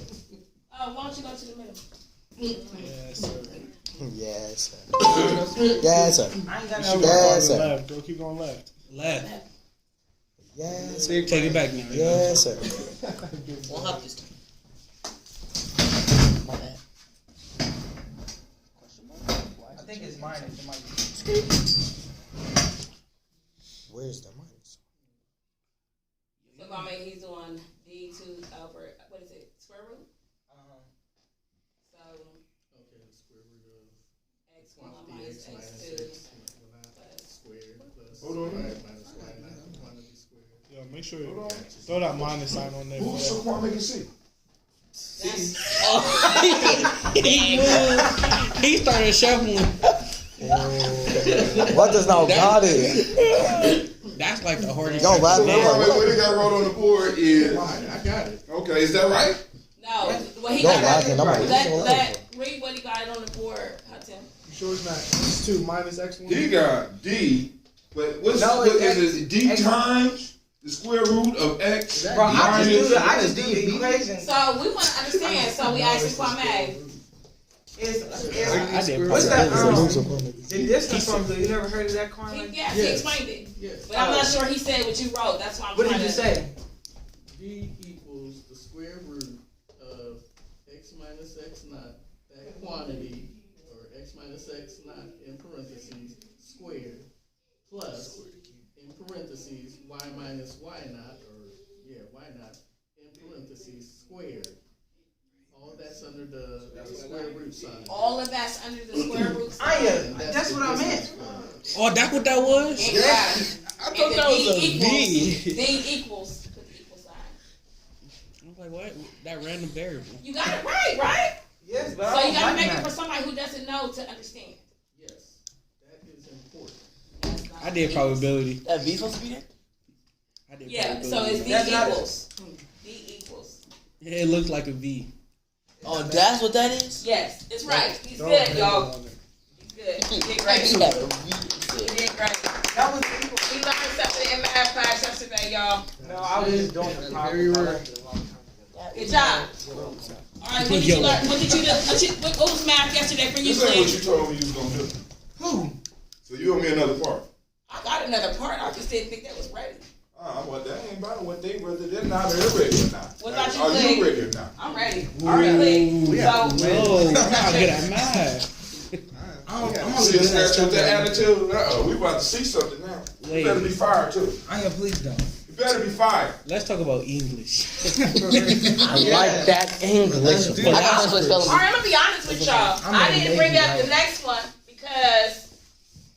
Why don't you go to the middle? Yes, sir. Yes, sir. Yes, sir. I ain't got You no should Yes, go sir. left. Go keep going left. Left. Yes, sir. Take it back now. Yes, sir. Won't help this time. My bad. I think it's mine. It might be. Where's the minus? So Kwame, he's doing D2 over, what is it, square root? So Okay, the square root of x1 quantity minus x minus x2 x squared plus Hold on. y minus y not quantity squared. Yo, make sure you throw that minus sign on there. Move so Kwame can see. He started shuffling. What does now God is? That's like the hardest. Yo, shit. Rob, So Kwame, what they got wrote on the board is I got it. okay. Is that right? No, what he No, got, Rocky, I'm like, let read what he got on the board, Hatem. You sure it's not x2 minus x1? He got D, but what No, is it? D X- times the square root of x Bro, I just minus. do the equation. So we want to understand, so we asked Kwame. I did What's that? probably- The distance formula. You never heard of that, Kwame? Yes, he explained it. Yes. But I'm not sure he said what you wrote, that's why I'm What trying did you to. say? D equals the square root of x minus x naught, that quantity, or x minus x naught in parentheses, squared, plus, in parentheses, y minus y naught, y naught, in parentheses, squared. All that's under the square root sign. All of that's under the square root sign. That's what I meant. Oh, that's what that was? Exactly. I thought that was a V. D equals, put the equal sign. I'm like, what? That random variable. You got it right? Yes, but So I you don't gotta like make it that. for somebody who doesn't know to understand. Yes, that is important. That's not I did probability. That V supposed to be there? I did Yeah, so probability. it's D That's not- equals. D equals. Yeah, it looks like a V. Oh, that's what that is? Yes, it's right. He's good, y'all. He's good. He did great. He Yeah. did great. That was equal. We learned something in math class yesterday, y'all. No, I was just doing the problem. Good job. All right, what did you learn? What did you do? What was math yesterday for you, This ain't what Glenn? you told me you was gonna do. Who? So you owe me another part. I got another part. I just didn't think that was ready. Well, that ain't about what they whether they're not or they're ready or not. What about you, Are Glenn? you ready or not? I'm ready. All right, Glenn. So, Oh, I'm not good at math. I'm See us scratch with that attitude? We about to see something now. Wait. You better be fired too. I am please don't. You better be fired. Let's talk about English. I like that English. I got so much all right, I'm gonna be honest with y'all. I didn't bring up the next one because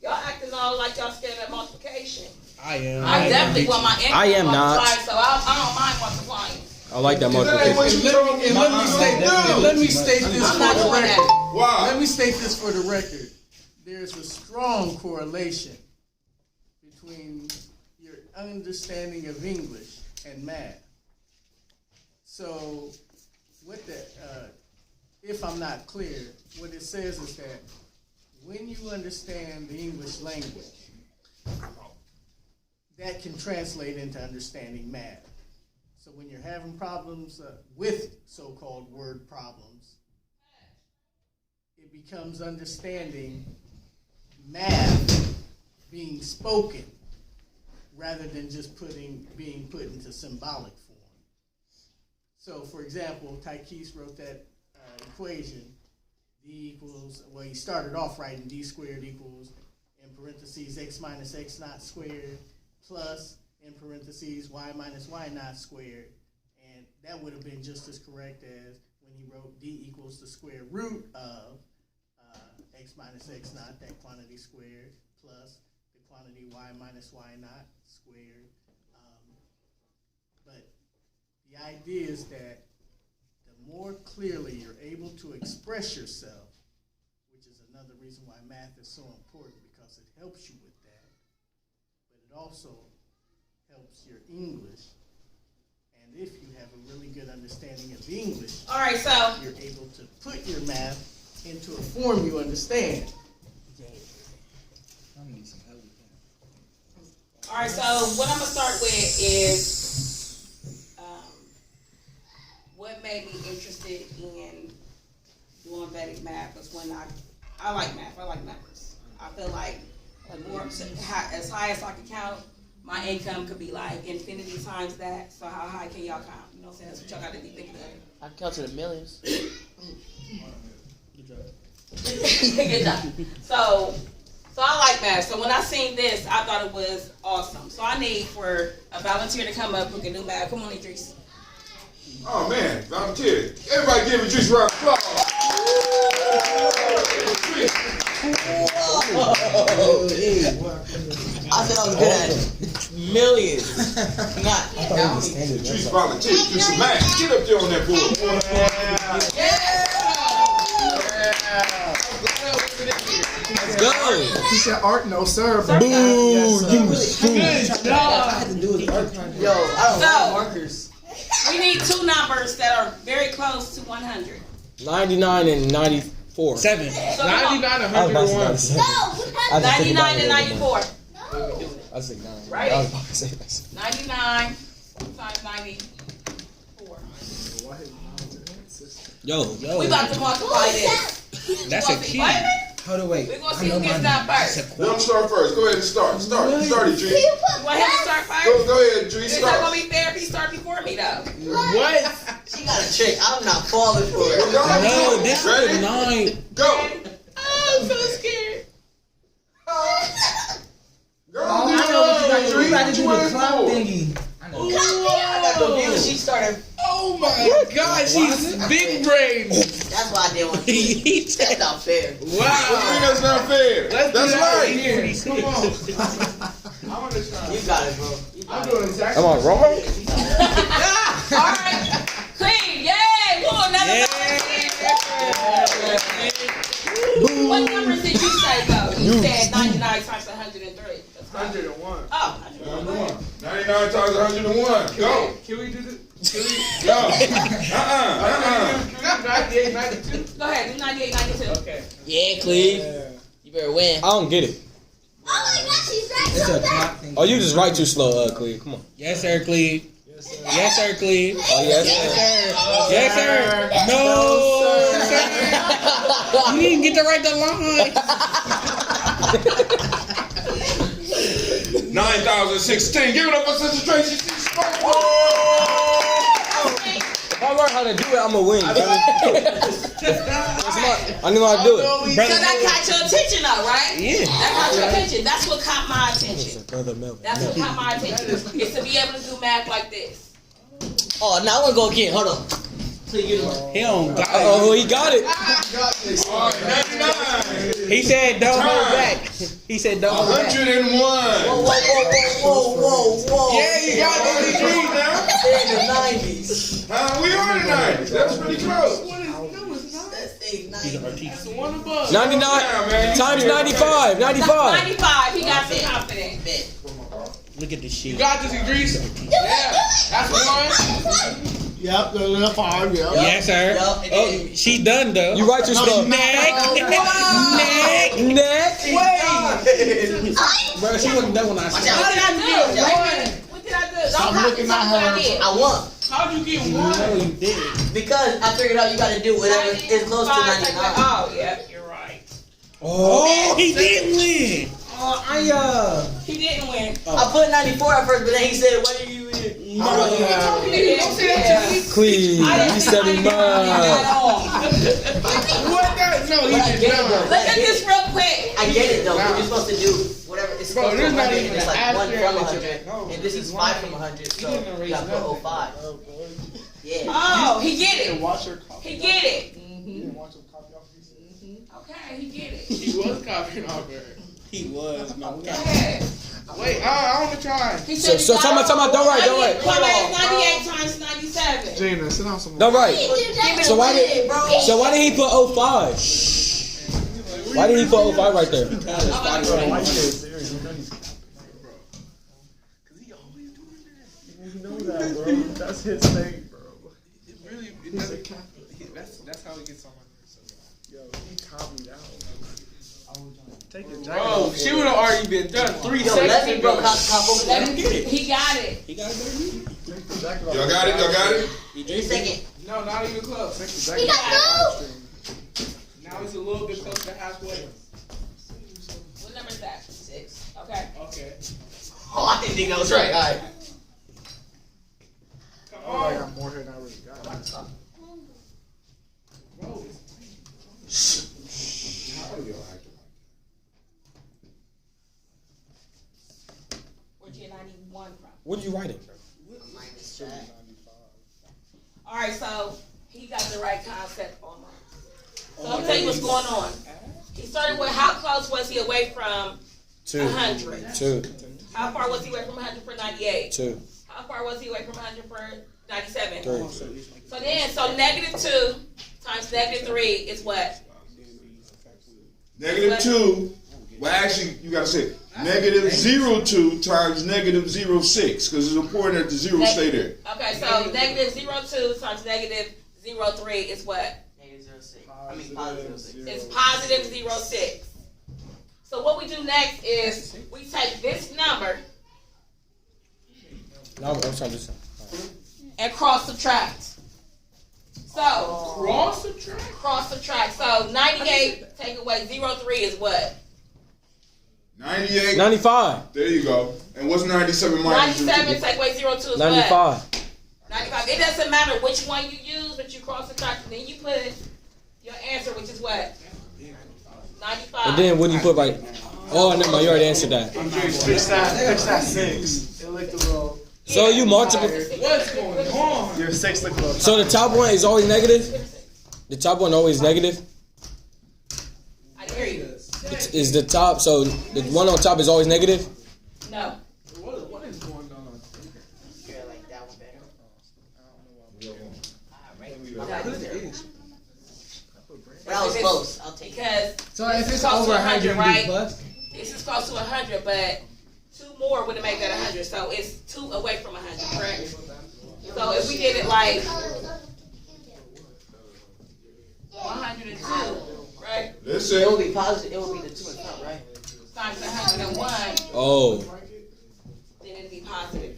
y'all acting all like y'all scared of multiplication. I am. I definitely want my income I am not. multiplied, so I don't mind multiplying. I like that That ain't what multiplication. you told me. And let me state No. and let me state this I'm for not the doing record. that. Why? Let me state this for the record. There's a strong correlation between your understanding of English and math. So, what if I'm not clear, what it says is that when you understand the English language, that can translate into understanding math. So when you're having problems with so-called word problems, it becomes understanding math being spoken rather than just being put into symbolic form. So, for example, Tykees wrote that equation, D equals, well, he started off writing D squared equals, in parentheses, x minus x naught squared, plus, in parentheses, y minus y naught squared. And that would have been just as correct as when he wrote D equals the square root of x minus x naught, that quantity squared, plus the quantity y minus y naught squared. But the idea is that the more clearly you're able to express yourself, which is another reason why math is so important, because it helps you with that, but it also helps your English. And if you have a really good understanding of English, All right, so you're able to put your math into a form you understand. all right, so what I'm gonna start with is made me interested in doing Vedic math was when I like math. I like numbers. I feel like as high as I can count, my income could be like infinity times that. So how high can y'all count? You know what I'm saying? That's what y'all got to be thinking of. I can count to the millions. Good job. So I like math. So when I seen this, I thought it was awesome. So I need for a volunteer to come up who can do math. Come on, Idris. Oh man, volunteer. Everybody give Idris a round of applause. I said I was good at it. Millions. Not Idris volunteer. Do some math. Get up there on that board. Let's go. He said art, no sir. Boo! Good job. Yo, I don't like markers. We need two numbers that are very close to 100. 99 and 94. 7. So 99 and 101. 99 and 94. I was like 9. Right. I was about to say that. 99 times 94. Yo. We about to multiply this. That's a key. Hold on, wait. We're going to see who gets done first. Let him start first. Go ahead and start. Start, Idris. You want him to start first? Go ahead, Idris. It's not Start. going to be fair if he starts before me, though. What? She got a trick. I'm not falling for it. No, this is Ready? a 9. Go. I'm so scared. Go. I know what you got to do. You got to do the clock Four. thingy. I know. I got confused. She started. Oh my God, she's big brain. That's why I didn't want to. That's not fair. Wow. That's not fair. That's right. Here. Come on. You got it, bro. I'm doing exactly. Come on, Roma. All right. Clean. Yay. Woo, another number. What numbers did you say, though? You said 99 times 103. 101. Oh, 101. 99 times 101. Go. Can we do this? Go. 98, 92. go ahead. Do 98, 92. Okay. Yeah, Cleve. You better win. I don't get it. Oh my gosh, she's right. It's a clock thing. Oh, you just write too slow, Cleve. Come on. Yes, sir, Cleve. Yes, sir, Cleve. Oh, yes. Yes, sir. No, sir. You didn't get to write the line. 9,016. Give it up for Sister Tracy. If I learn how to do it, I'm going to win. I know how to do it. So that caught your attention, though, right? Yeah. That caught your attention. That's what caught my attention. Brother Melvin. That's what caught my attention. Is to be able to do math like this. Oh, now I want to go again. Hold on. Cleve, you the He don't got it. Oh, he got it. All right, 99. He said don't hold back. He said don't hold back. 101. Whoa. Yeah, you got it. Come on now. They're in the 90s. We are in the 90s. That's pretty close. He's an artiste. 99 man. times 95. 95. 95. He got some confidence. Look at this shit. You got this, Idris? Yeah. That's one. Yep, the left arm, yep. Yes, sir. Yup, Oh, she done though. You write too slow. Neck. Wait. Bro, she wasn't done when I said. What did I do? What did I do? Don't Stop copy looking at something I her. did. I won. How'd you get No, one? you didn't. Because I figured out you got to do whatever is close to 99. Oh, yeah, you're right. Oh, he did win. He didn't win. I put 94 at first, but then he said, "What are you in?" Don't say that to me. Cleve, you said he mine. What that? No, he But I did get it though. not. Look at this real quick. I get it though. You're supposed to do whatever. It's Bro, close to there's not 100. even It's like an 1 from asterisk 100, no, and this is 5 from 100. So didn't you erase got to nothing. put 05. Yeah. Oh, he get it. Watch her copy. He get it. You didn't watch her copy off these. Okay, he get it. He was copying off her. He was. No, Go ahead. Wait, I want to try. He said So tell me, don't write. Kwame is 98 times 97. Gina, sit down some. Don't write. So why did he put 05? Why did he put 05 right there? That's his thing, bro. It really, it doesn't. That's how he gets on my nerves. Yo, he copied out. Take your jacket Bro, off. she would have already been done 3 Yo, seconds let me bro, ago. let him get it. He got it. He got it. Take your jacket off. Y'all got it? Y'all got it? Second. No, not even close. He got two. Now he's a little bit close to halfway. What number is that? 6. Okay. Okay. Oh, I didn't think that was right. All right. Come Oh, I on. got more here than I really got. Bro, 91 from. What are you writing, bro? Minus that. All right, so he got the right concept almost. So I'll tell you what's going on. He started with how close was he away from 100? 2. How far was he away from 100 for 98? 2. How far was he away from 100 for 97? 3. So negative 2 times negative 3 is what? Negative 2. Well, actually, you gotta say negative 0.2 times negative 0.6 because it's important that the zero stay there. Okay, so negative 0.2 times negative 0.3 is what? Negative 0.6. I mean positive 0.6. It's positive 0.6. So what we do next is we take this number No, I'm sorry. This and cross subtract. So cross the track. So 98 take away 0.3 is what? 98. 95. There you go. And what's 97 minus 97 take away 0.2 is 95. what? 95. It doesn't matter which one you use, but you cross subtract and then you put your answer, which is what? 95. And then what do you put right? Oh, never mind. You already answered that. Fix that 6. It looked a little. So you multiply. What's going on? Your 6 looked a little. So the top one is always negative. The top one always negative. I didn't hear you. Is the top? So the one on top is always negative. No. What is going on? You're like that one better. But I was close. I'll take it. Because So if it's close over to 100, 100, right? plus. This is close to 100, but 2 more would have made that 100. So it's 2 away from 100, correct? So if we did it like 102, right? Listen. It would be positive. It would be the 2 in front, right? Times 101, Oh. then it'd be positive.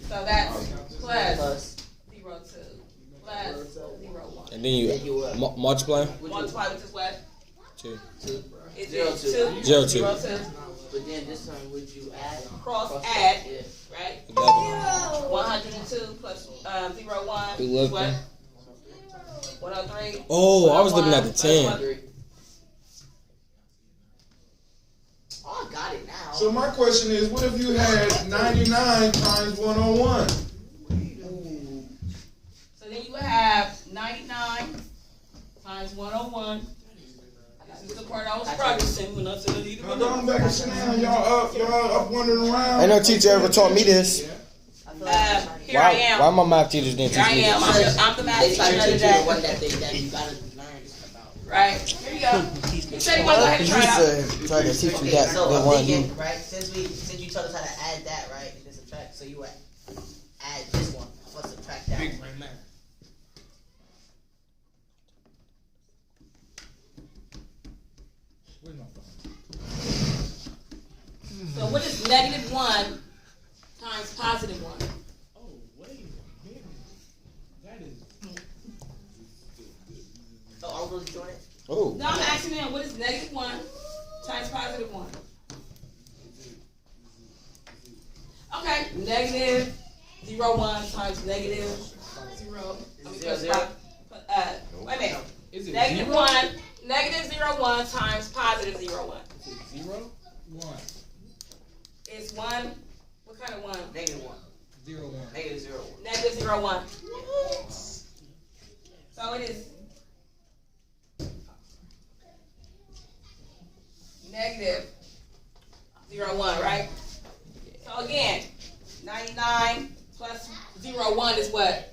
So that's plus 0.2 plus 0.1. And then you multiply. Multiply, which is what? 2. Is 0.2. it 2? 0.2. 0.2. But then this time, would you add? Cross add, Yeah. right? 11. 102 plus 0.1 We is looked. what? 103. Oh, I was looking at the 10. 3. Oh, I got it now. So my question is, what if you had 99 times 101? So then you would have 99 times 101. This is the part I was practicing when I said either Now one. go on back and sit down. Y'all up wandering around. Ain't no teacher ever taught me this. Here I am. Why my math teachers didn't Here teach I me am. this? I'm the math They teacher try to of teach the you the day. one that you gotta learn about. Right. Here you go. You said you want to go ahead and try it out. Try to teach Okay, so I'm thinking, right? Since you told us how to add that, right, and then subtract, so you would add this one plus subtract that one. So what is negative 1 times positive 1? Oh, wait a minute. That is. So all those join it? Oh. No, I'm asking them, what is negative 1 times positive 1? Okay, negative 0.1 times negative 0. Wait a minute. Is it Negative 0? 1, negative 0.1 times positive 0.1. Is it 0? 1. It's 1. What kind of 1? Negative 1. 0, 1. Negative 0, 1. Negative 0.1. So it is negative 0.1, right? So again, 99 plus 0.1 is what?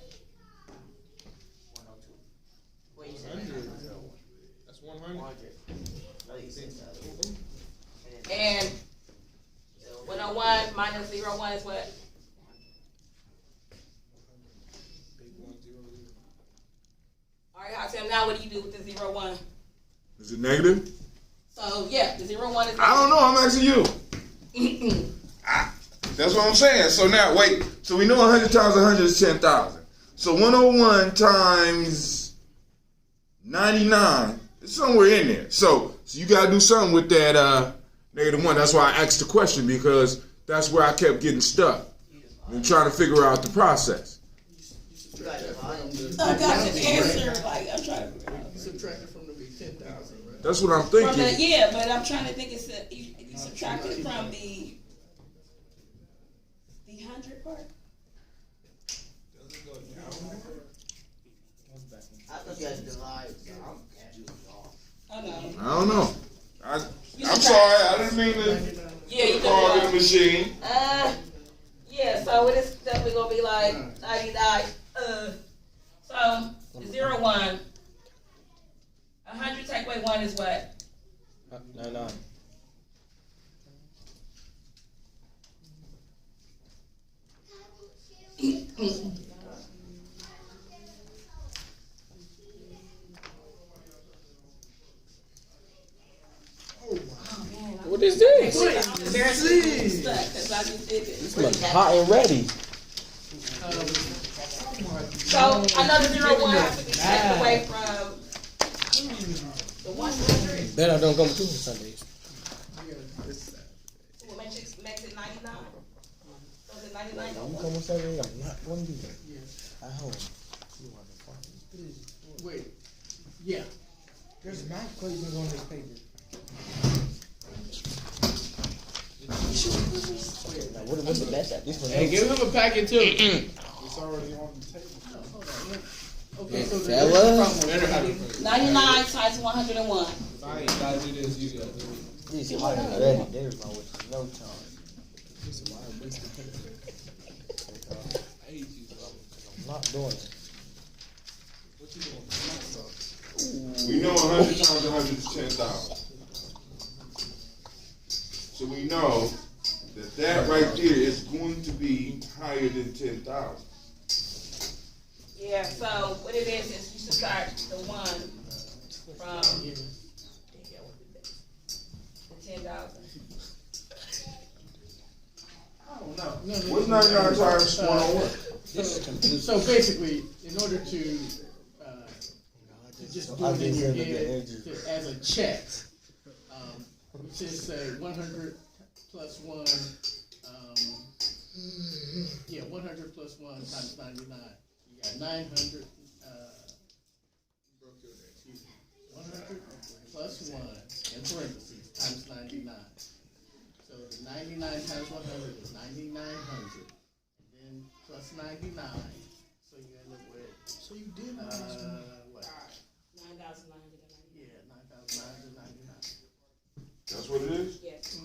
What you said? 100. That's 100. 100. Oh, you said that. And 101 minus 0.1 is what? Big 1, 0, 0. All right, Hatem, now what do you do with the 0.1? Is it negative? So yeah, the 0.1 is. I don't know. I'm asking you. That's what I'm saying. So now, wait. So we know 100 times 100 is 10,000. So 101 times 99 is somewhere in there. So you gotta do something with that -1. That's why I asked the question, because that's where I kept getting stuck and trying to figure out the process. I got the answer. Like I'm trying to figure out. Subtracted from the 10,000, right? That's what I'm thinking. Yeah, but I'm trying to think. You subtracted from the 100 part. I thought you had to divide. Oh no. I don't know. I'm sorry. I didn't mean to call it a machine. Yeah. So it is definitely gonna be like 99. So 0, 1. 100 take away 1 is what? 99. What is this? I'm embarrassingly stuck because I just did this. This looks hot and ready. So another 0, 1 has to be taken away from the 100. Then I don't come to Sundays. What makes it 99? So is it 99? You come on Sunday, I'm not going to do that. Yeah. At home. Wait. Yeah. There's math equations on this paper. Now, what's the best at this one? Hey, give him a packet too. It's already on the table. Okay, so fellas. 99 times 101. I ain't gotta do this. You gotta do it. These are already. There's no time. I hate you, bro. I'm not doing it. What you doing? We know 100 times 100 is 10,000. So we know that right there is going to be higher than 10,000. Yeah, so what it is you subtract the 1 from the 10,000. Oh, no. What's 99 times 101? So basically, in order to just do it in your head as a check, you just say 100 plus 1, 100 plus 1 times 99. You got 900, 100 plus 1 in parentheses times 99. So the 99 times 100 is 9,900. And then plus 99. So you end up with, what? 9,999. Yeah, 9,999. That's what it is? Yes.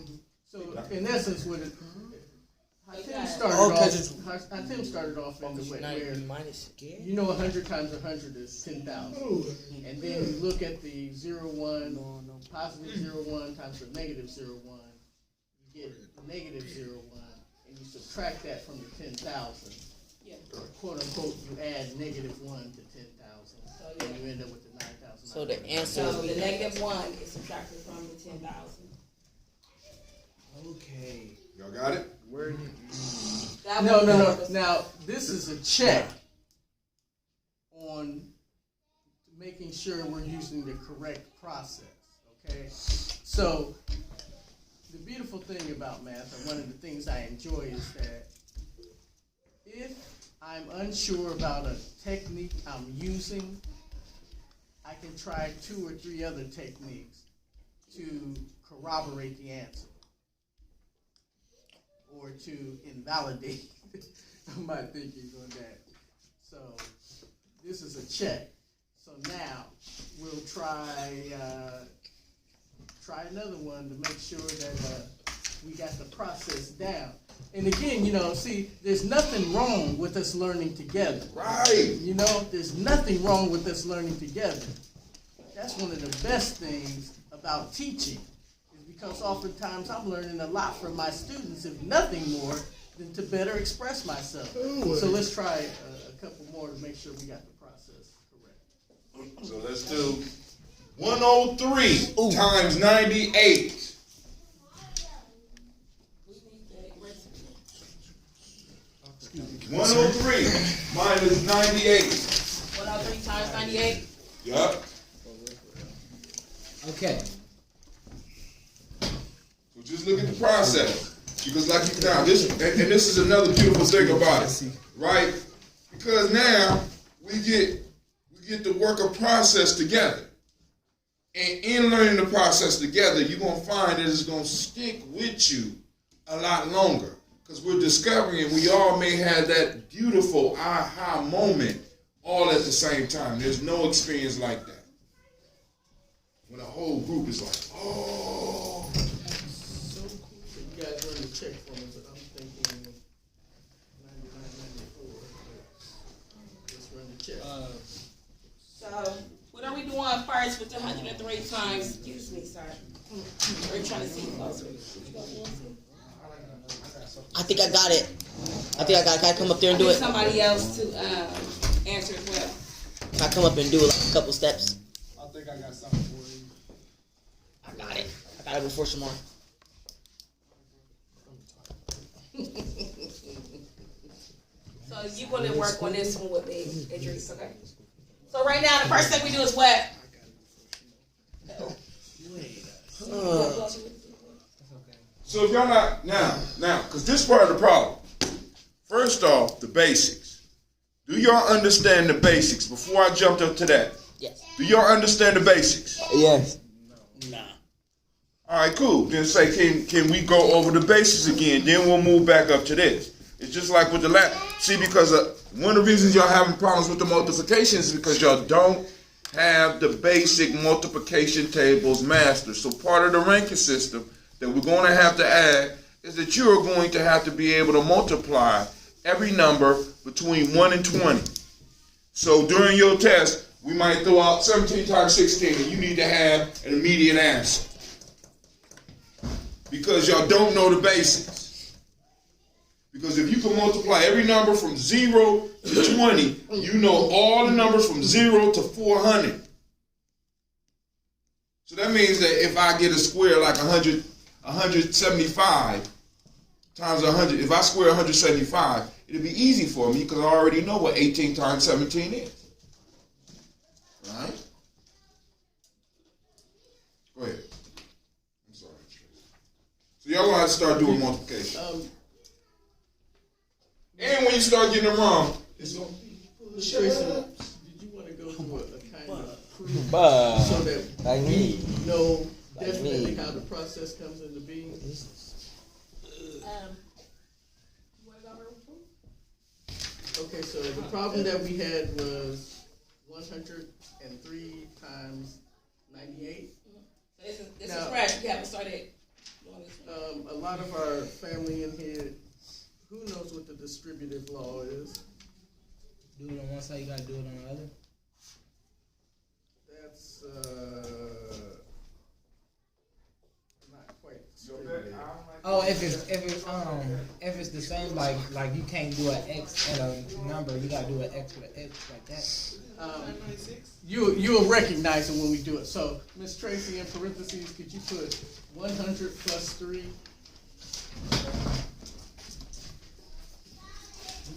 So in essence, what it, how Tim started off in the way where you know 100 times 100 is 10,000, and then you look at the 01, positive 01 times the negative 01, you get negative 01, and you subtract that from the 10,000. Yeah. Quote unquote, you add negative 1 to 10,000, and you end up with the 9,000. So the answer So the negative 1 is subtracted from the 10,000. Okay. Y'all got it? Where you? No. Now, this is a check on making sure we're using the correct process, okay? So, the beautiful thing about math, and one of the things I enjoy, is that if I'm unsure about a technique I'm using, I can try 2 or 3 other techniques to corroborate the answer, or to invalidate my thinking on that. So this is a check. So now we'll try another one to make sure that we got the process down. And again, see, there's nothing wrong with us learning together. Right. There's nothing wrong with us learning together. That's one of the best things about teaching. Because oftentimes I'm learning a lot from my students, if nothing more than to better express myself. So let's try a couple more to make sure we got the process correct. So let's do 103 times 98. 103 minus 98. 103 times 98. Yup. Okay. So just look at the process. Because like you now, this and this is another beautiful thing about it, right? Because now we get to work a process together. And in learning the process together, you're gonna find that it's gonna stick with you a lot longer. Because we're discovering we all may have that beautiful aha moment all at the same time. There's no experience like that. When a whole group is like, oh. So cool. You guys run the check for me, but I'm thinking 99.94. Let's run the check. So, what are we doing first with the 103 times? Excuse me, sir. We're trying to see closer. I think I got it. I think I got it. Can I come up there and do it? Somebody else to answer as well. Can I come up and do like a couple steps? I think I got something for you. I got it. I got it before Shamar. So you're going to work on this one with me, Idris, okay? So right now, the first thing we do is what? So if y'all not now, because this is part of the problem. First off, the basics. Do y'all understand the basics before I jumped up to that? Yes. Do y'all understand the basics? Yes. Nah. All right, cool. Then say, can we go over the basics again? Then we'll move back up to this. It's just like with the last. See, because one of the reasons y'all having problems with the multiplication is because y'all don't have the basic multiplication tables mastered. So part of the ranking system that we're going to have to add is that you are going to have to be able to multiply every number between 1 and 20. So during your test, we might throw out 17 times 16, and you need to have an immediate answer. Because y'all don't know the basics. Because if you can multiply every number from 0 to 20, you know all the numbers from 0 to 400. So that means that if I get a square like 175 times 100, if I square 175, it'll be easy for me because I already know what 18 times 17 is. Right? Go ahead. I'm sorry. So y'all gonna have to start doing multiplication. And when you start getting them wrong, it's going to be. Shut up. Did you want to go through a kind of proof so that like we me. know Like definitely me. how the process comes into being? Okay, so the problem that we had was 103 times 98. This is fresh. You haven't started doing this one. A lot of our family in here, who knows what the distributive law is? Do it on one side, you gotta do it on the other. That's not quite distributive. Oh, if it's the same, like you can't do an X at a number, you gotta do an X with an X like that. You'll recognize it when we do it. So, Miss Tracy, in parentheses, could you put 100 plus 3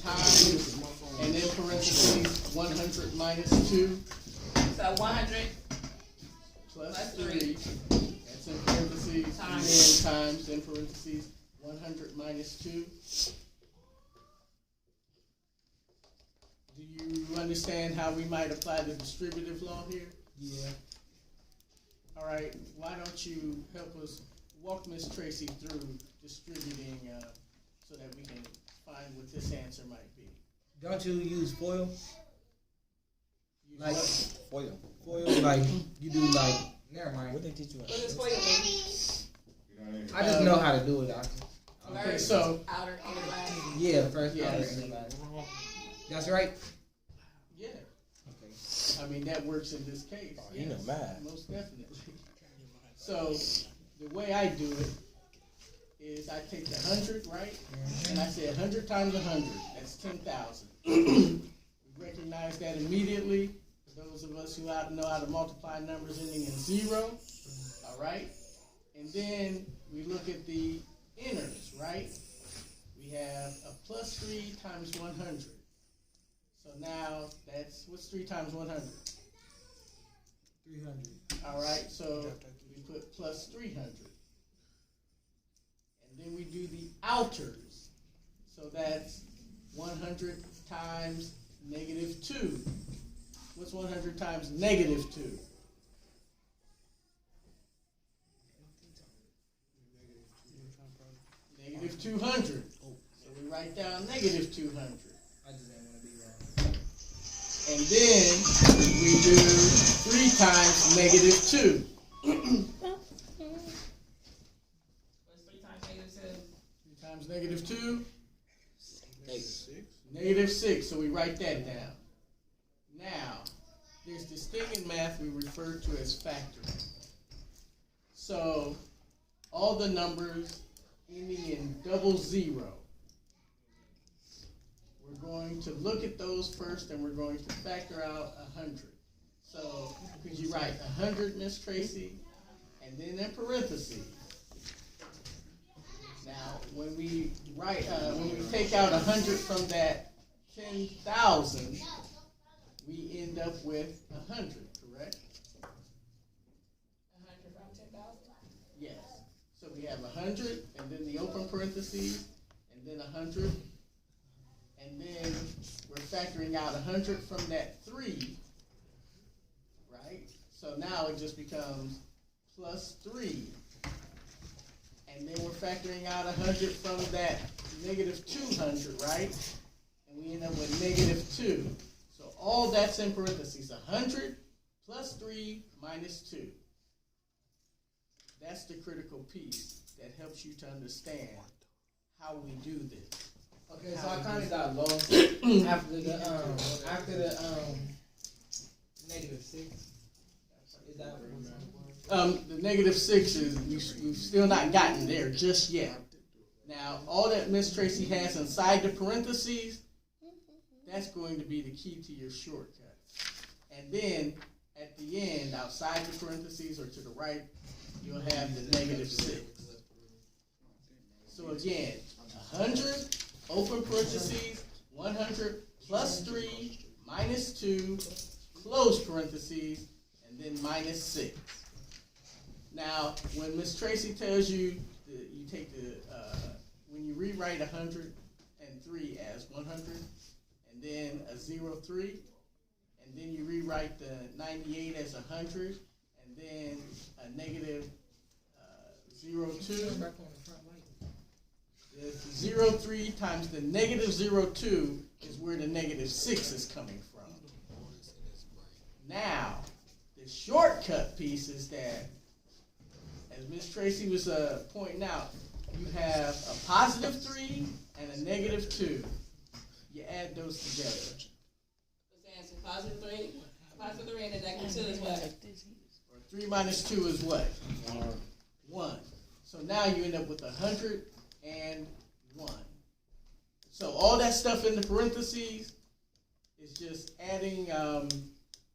times, and in parentheses, 100 minus 2 So 100 plus 3. That's in parentheses, and then times, in parentheses, 100 minus 2. Do you understand how we might apply the distributive law here? Yeah. All right. Why don't you help us walk Miss Tracy through distributing so that we can find what this answer might be? Don't you use foil? Like Foil. foil, like you do like. Never mind. What they teach you? What is for you? I just know how to do it. Okay, so Outer, inner, last. Yeah, first Yes. outer and the last. That's right. yeah, Okay. I mean that works in this case. Oh, you know math. Most definitely. So the way I do it is I take the 100, right, and I say 100 times 100. That's 10,000. We recognize that immediately. For those of us who know how to multiply numbers ending in 0, all right? And then we look at the inners, right? We have a plus 3 times 100. So now that's, what's 3 times 100? 300. All right, so we put plus 300. And then we do the outers. So that's 100 times negative 2. What's 100 times negative 2? Negative 200. So we write down negative 200. I just didn't want to be wrong. And then we do 3 times negative 2. What's 3 times negative 2? 3 times negative 2? Six. Negative 6. So we write that down. Now, there's this thing in math we refer to as factoring. So, all the numbers ending in double zero, we're going to look at those first and we're going to factor out 100. So, could you write 100, Miss Tracy? And then in parentheses. Now, when we write, when we take out 100 from that 10,000, we end up with 100, correct? 100 from 10,000? Yes. So we have 100, and then the open parentheses, and then 100, and then we're factoring out 100 from that 3, right? So now it just becomes plus 3. And then we're factoring out 100 from that negative 200, right? And we end up with negative 2. So all that's in parentheses, 100 plus 3 minus 2. That's the critical piece that helps you to understand how we do this. Okay, so I kind of got lost after the negative 6. Is that The negative 6 is, we've still not gotten there just yet. Now, all that Miss Tracy has inside the parentheses, that's going to be the key to your shortcut. And then, at the end, outside the parentheses or to the right, you'll have the negative 6. So again, 100, open parentheses, 100 plus 3, minus 2, close parentheses, and then minus 6. Now, when Miss Tracy tells you, you take the, when you rewrite 103 as 100, and then a 03, and then you rewrite the 98 as 100, and then a negative 02. The 03 times the negative 02 is where the negative 6 is coming from. Now, the shortcut piece is that, as Miss Tracy was pointing out, you have a positive 3 and a negative 2. You add those together. What's the answer? Positive 3? Positive 3 and a negative 2 is what? Or 3 minus 2 is what? 1. So now you end up with 101. So all that stuff in the parentheses is just adding,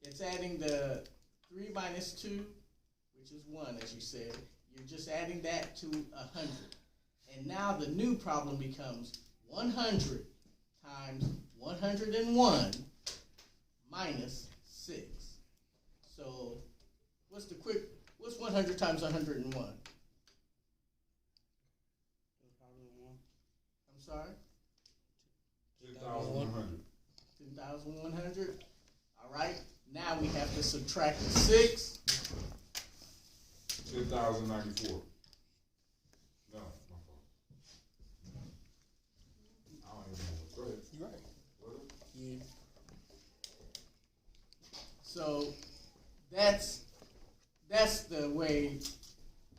it's adding the 3 minus 2, which is 1, as you said. You're just adding that to 100. And now the new problem becomes 100 times 101 minus 6. So what's 100 times 101? I'm sorry? 10,100. 10,100. All right. Now we have to subtract the 6. 10,094. No, my fault. I don't even know. Go ahead. You're right. What? Yeah. So that's the way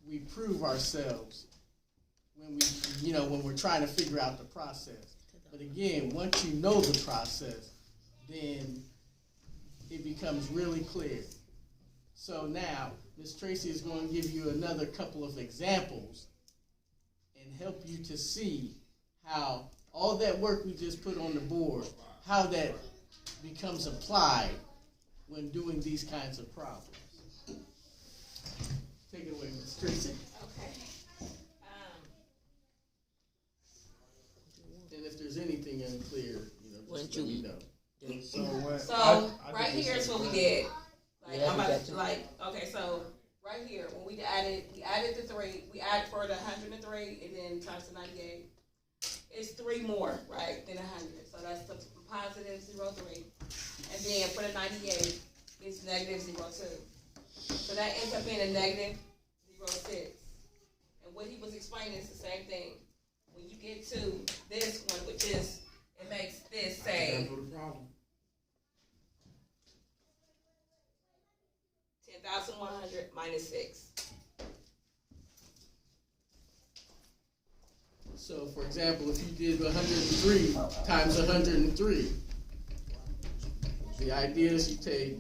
we prove ourselves when we're trying to figure out the process. But again, once you know the process, then it becomes really clear. So now, Ms. Tracy is going to give you another couple of examples and help you to see how all that work we just put on the board, how that becomes applied when doing these kinds of problems. Take it away, Ms. Tracy. Okay. And if there's anything unclear, just let me know. So when So I right did here this is what we right. did. Like Yeah, I'm we about got to, you. like okay, so right here when we added the 3. We added for the 103 and then times the 98. It's 3 more, right, than 100. So that's the positive 0.3. And then for the 98, it's negative 0.2. So that ends up being a negative 0.6. And what he was explaining is the same thing. When you get to this one, which is, it makes this say 10,100 minus 6. So, for example, if you did 103 times 103, the idea is you take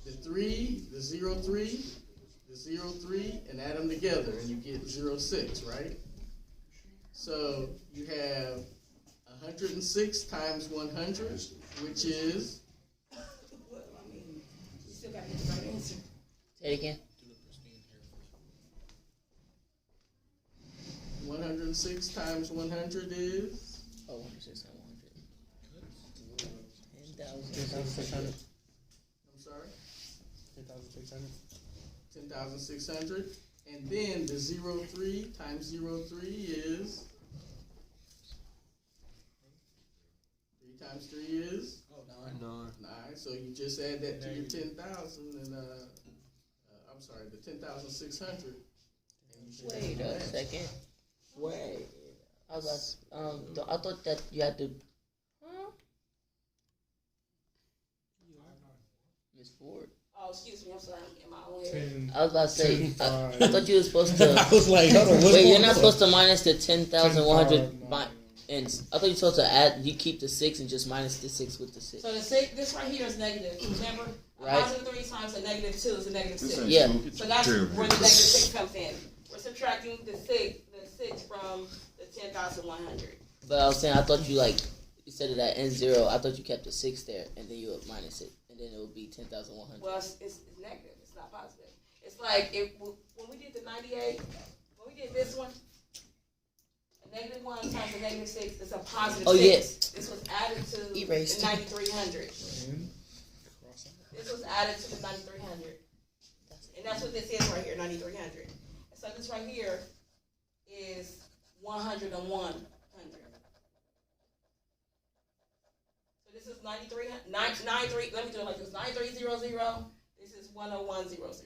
the 3, the 0.3, the 0.3, and add them together, and you get 0.6, right? So you have 106 times 100, which is Well, I mean, you still got to get the right answer. Say it again. 106 times 100 is Oh, 106 times 100. 10,600. I'm sorry, 10,600. 10,600, and then the 0.3 times 0.3 is 3 times 3 is 9. So you just add that to your 10,000, and I'm sorry, the 10,600. Wait a second. Wait. I was I thought that you had to. Miss Ford. Oh, excuse me, I'm sorry, I'm in my own head. I was about to say. I thought you were supposed to. I was like, hold on. Wait, you're not supposed to minus the 10,100. And I thought you were supposed to add. You keep the 6 and just minus the 6 with the 6. So the 6, this right here is negative. Remember, Right. a positive 3 times a negative 2 is a negative 6. Yeah. So that's where the negative 6 comes in. We're subtracting the 6 from the 10,100. But I was saying, I thought you like instead of that n0, I thought you kept the 6 there, and then you would minus it, and then it would be 10,100. Well, it's negative. It's not positive. It's like when we did the 98, when we did this one, a negative 1 times a negative 6 is a positive 6. Oh, yes. This was added to Erased. the 9,300. This was added to the 9,300. And that's what this is right here, 9,300. And so this right here is 101. So this is 9,300. 93. Let me do it like this: 9,300. This is 101,000.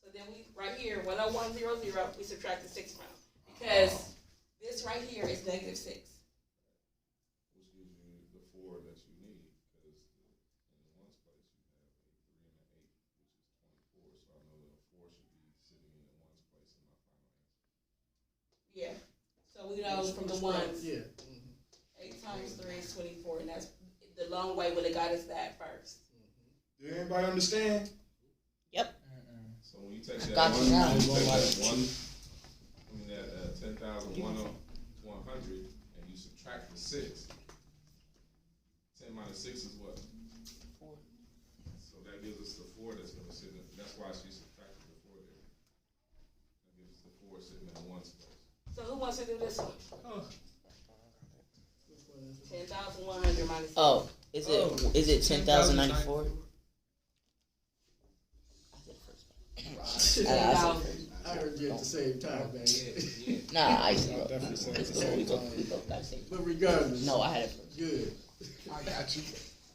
So then we right here 101,000. We subtract the 6 from because this right here is negative 6. Which gives you the 4 that you need, because in the ones place you have a 3 and an 8, which is 24. So I know that a 4 should be sitting in the ones place in my final answer. Yeah. So we know from the ones. Yeah. 8 times 3 is 24, and that's the long way would have got us that first. Did everybody understand? Yep. So when you take that Got you now. that 10,100, and you subtract the 6, 10 minus 6 is what? 4. So that gives us the 4 that's going to sit in. That's why she subtracted the 4 there. That gives us the 4 sitting in the ones place. So who wants to do this one? 10,100 minus 6. Oh, is it 10,094? I heard you at the same time, man. Nah, I see. Definitely say It's it's cool. We the both got the same. But regardless, No, I had it first. good. I got you.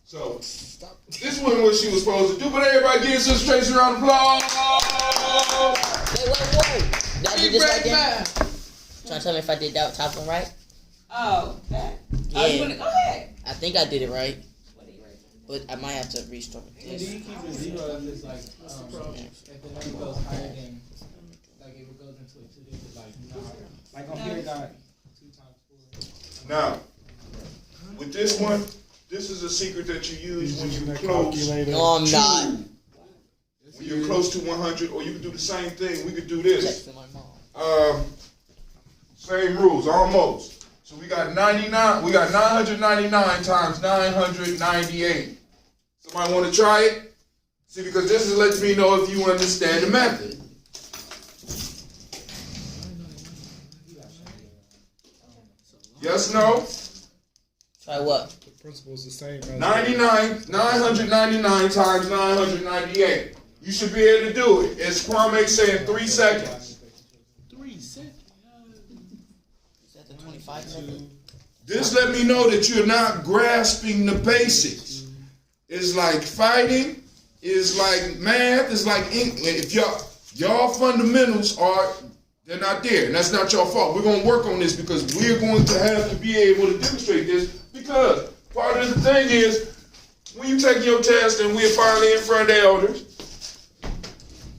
So this wasn't what she was supposed to do, but everybody gives us Tracy around the applause. Wait. Did I do this right there? Trying to tell me if I did that top one right? Oh, that. Yeah. Oh, you wanna, go ahead. I think I did it right, What are you writing? but I might have to restart And do this. you keep it 0 if it's like, if the number goes higher than, like if it goes into a 2 digit, like, like on here got 2 times 4. Now, with this one, this is a secret that you use when you close. No, I'm not. When you're close to 100, or you can do the same thing. We could do this. Texting my mom. Same rules, almost. So we got 99. We got 999 times 998. Somebody want to try it? See, because this is lets me know if you understand the method. Yes, no. Try what? principle is the same as 999 times 998. You should be able to do it. As Kwame said, in 3 seconds. 3 seconds. Is that the 25 method? This let me know that you're not grasping the basics. It's like fighting. It's like math. It's like English. If y'all fundamentals they're not there, and that's not your fault. We're going to work on this because we're going to have to be able to demonstrate this, because part of the thing is, when you take your test and we're finally in front of the elders,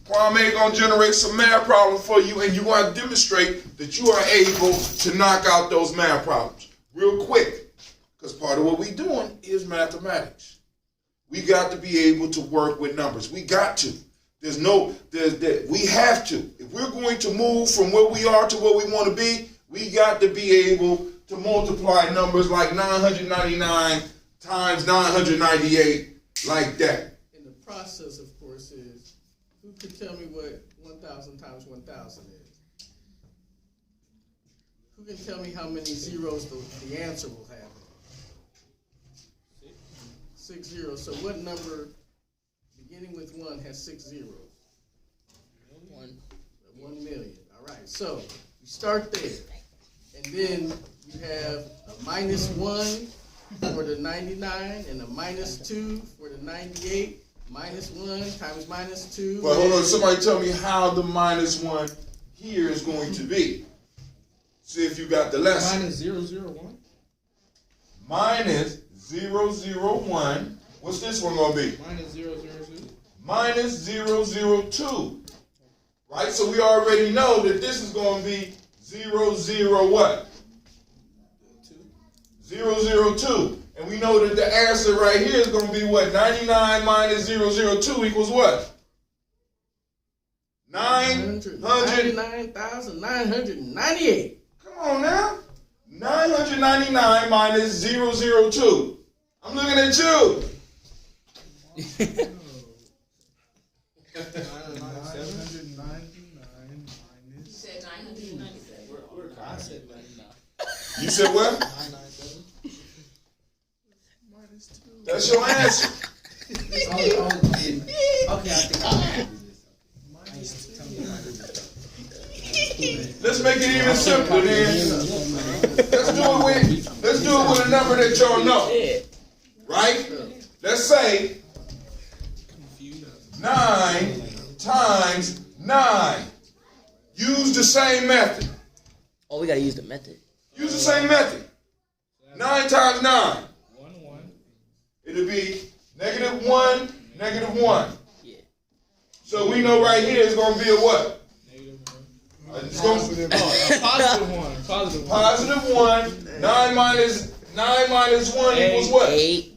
Kwame going to generate some math problems for you, and you're going to demonstrate that you are able to knock out those math problems real quick, because part of what we're doing is mathematics. We got to be able to work with numbers. We got to. We have to. If we're going to move from where we are to where we want to be, we got to be able to multiply numbers like 999 times 998 like that. And the process, of course, is, who can tell me what 1,000 times 1,000 is? Who can tell me how many zeros the answer will have? 6 zeros. So what number beginning with 1 has 6 zeros? 1 million. All right. So you start there, and then you have a -1 for the 99 and a -2 for the 98. -1 times -2. But hold on, somebody tell me how the -1 here is going to be. See if you got the lesson. -001. -001. What's this one going to be? -002. -002. Right? So we already know that this is going to be 00 what? 002. And we know that the answer right here is going to be what? 99 minus 002 equals what? 999,998. Come on now. 999 minus 002. I'm looking at you. 999 You said 997. I said 99. You said what? 997. That's your answer. Okay, I think I can do this. Let's make it even simpler then. Let's do it with a number that y'all know. Right? Let's say 9 times 9. Use the same method. Oh, we gotta use the method. Use the same method. 9 times 9. 1, 1. It'll be -1, -1. Yeah. So we know right here it's going to be a what? It's going to be a positive 1. Positive 1. 9 minus 1 equals what? 8.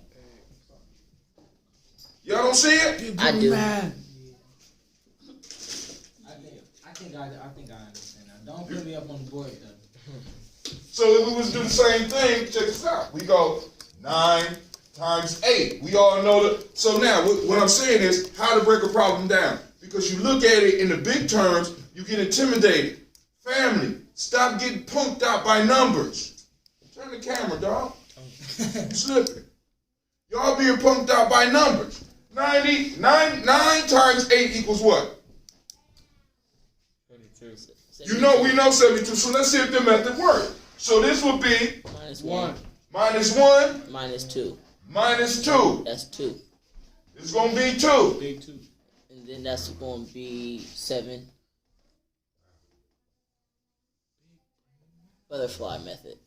Y'all don't see it? I do. I think I understand now. Don't put me up on the board though. So if we was to do the same thing, check this out. We go 9 times 8. We all know that. So now what I'm saying is how to break a problem down. Because you look at it in the big terms, you get intimidated. Family, stop getting punked out by numbers. Turn the camera, dog. You slipping. Y'all being punked out by numbers. 9 times 8 equals what? 72. You know, we know 72, so let's see if the method works. So this would be -1. -1. -2. -2. That's 2. It's going to be 2. Big 2. And then that's going to be 7. Butterfly method.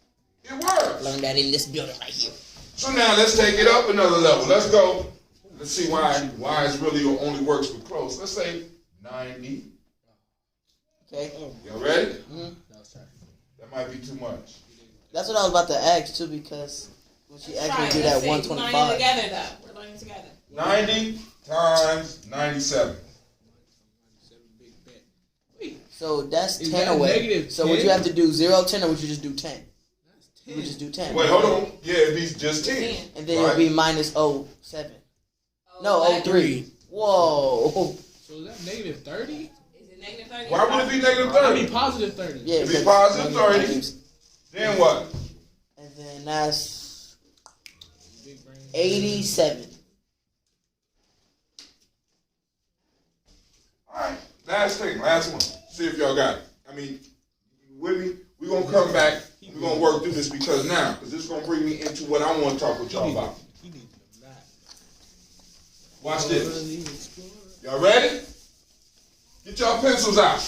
It works. Learn that in this building right here. So now let's take it up another level. Let's go. Let's see why it really only works with close. Let's say 90. Okay. Y'all ready? Mm-hmm. That might be too much. That's what I was about to ask too, because when she asked me to do that We're learning 125. together though. We're learning together. 90 times 97. So that's Is 10 that away. negative So would 10? you have to do 0, 10, or would you just do 10? You would just do 10. Wait, hold on. Yeah, it'd be just 10. And then it would be -07. No, 03. Whoa. So is that -30? Is it -30? Why would it be -30? I mean +30. Yeah, It'd be positive 30. Then what? And then that's 87. Alright, last one. See if y'all got it. I mean, you with me? We're going to come back. We're going to work through this because this is going to bring me into what I want to talk with y'all about. Watch this. Y'all ready? Get y'all pencils out.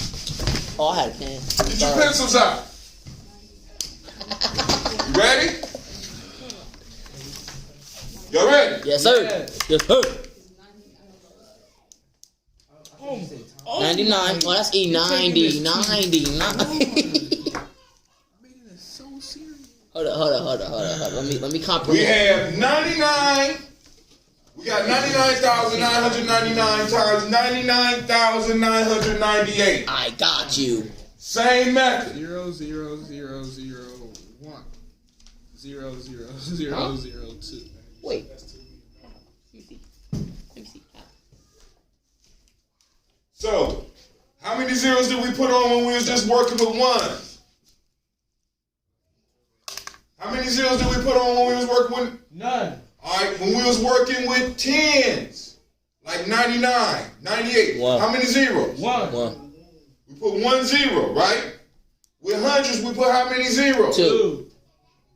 Oh, I had a pen. Get your pencils out. You ready? Y'all ready? Yes, sir. Yes, sir. 99. Oh, that's E90. 90. Hold up. Let me comprehend. We have 99. We got 99,999 times 99,998. I got you. Same method. 0, 0, 0, 0, 1. 0, 0, 0, 0, 2. Wait. Let me see. So, how many zeros did we put on when we was just working with ones? How many zeros did we put on when we was working with? None. Alright, when we was working with tens, like 99, 98, One. How many zeros? One. We put 1 0, right? With hundreds, we put how many zeros? 2.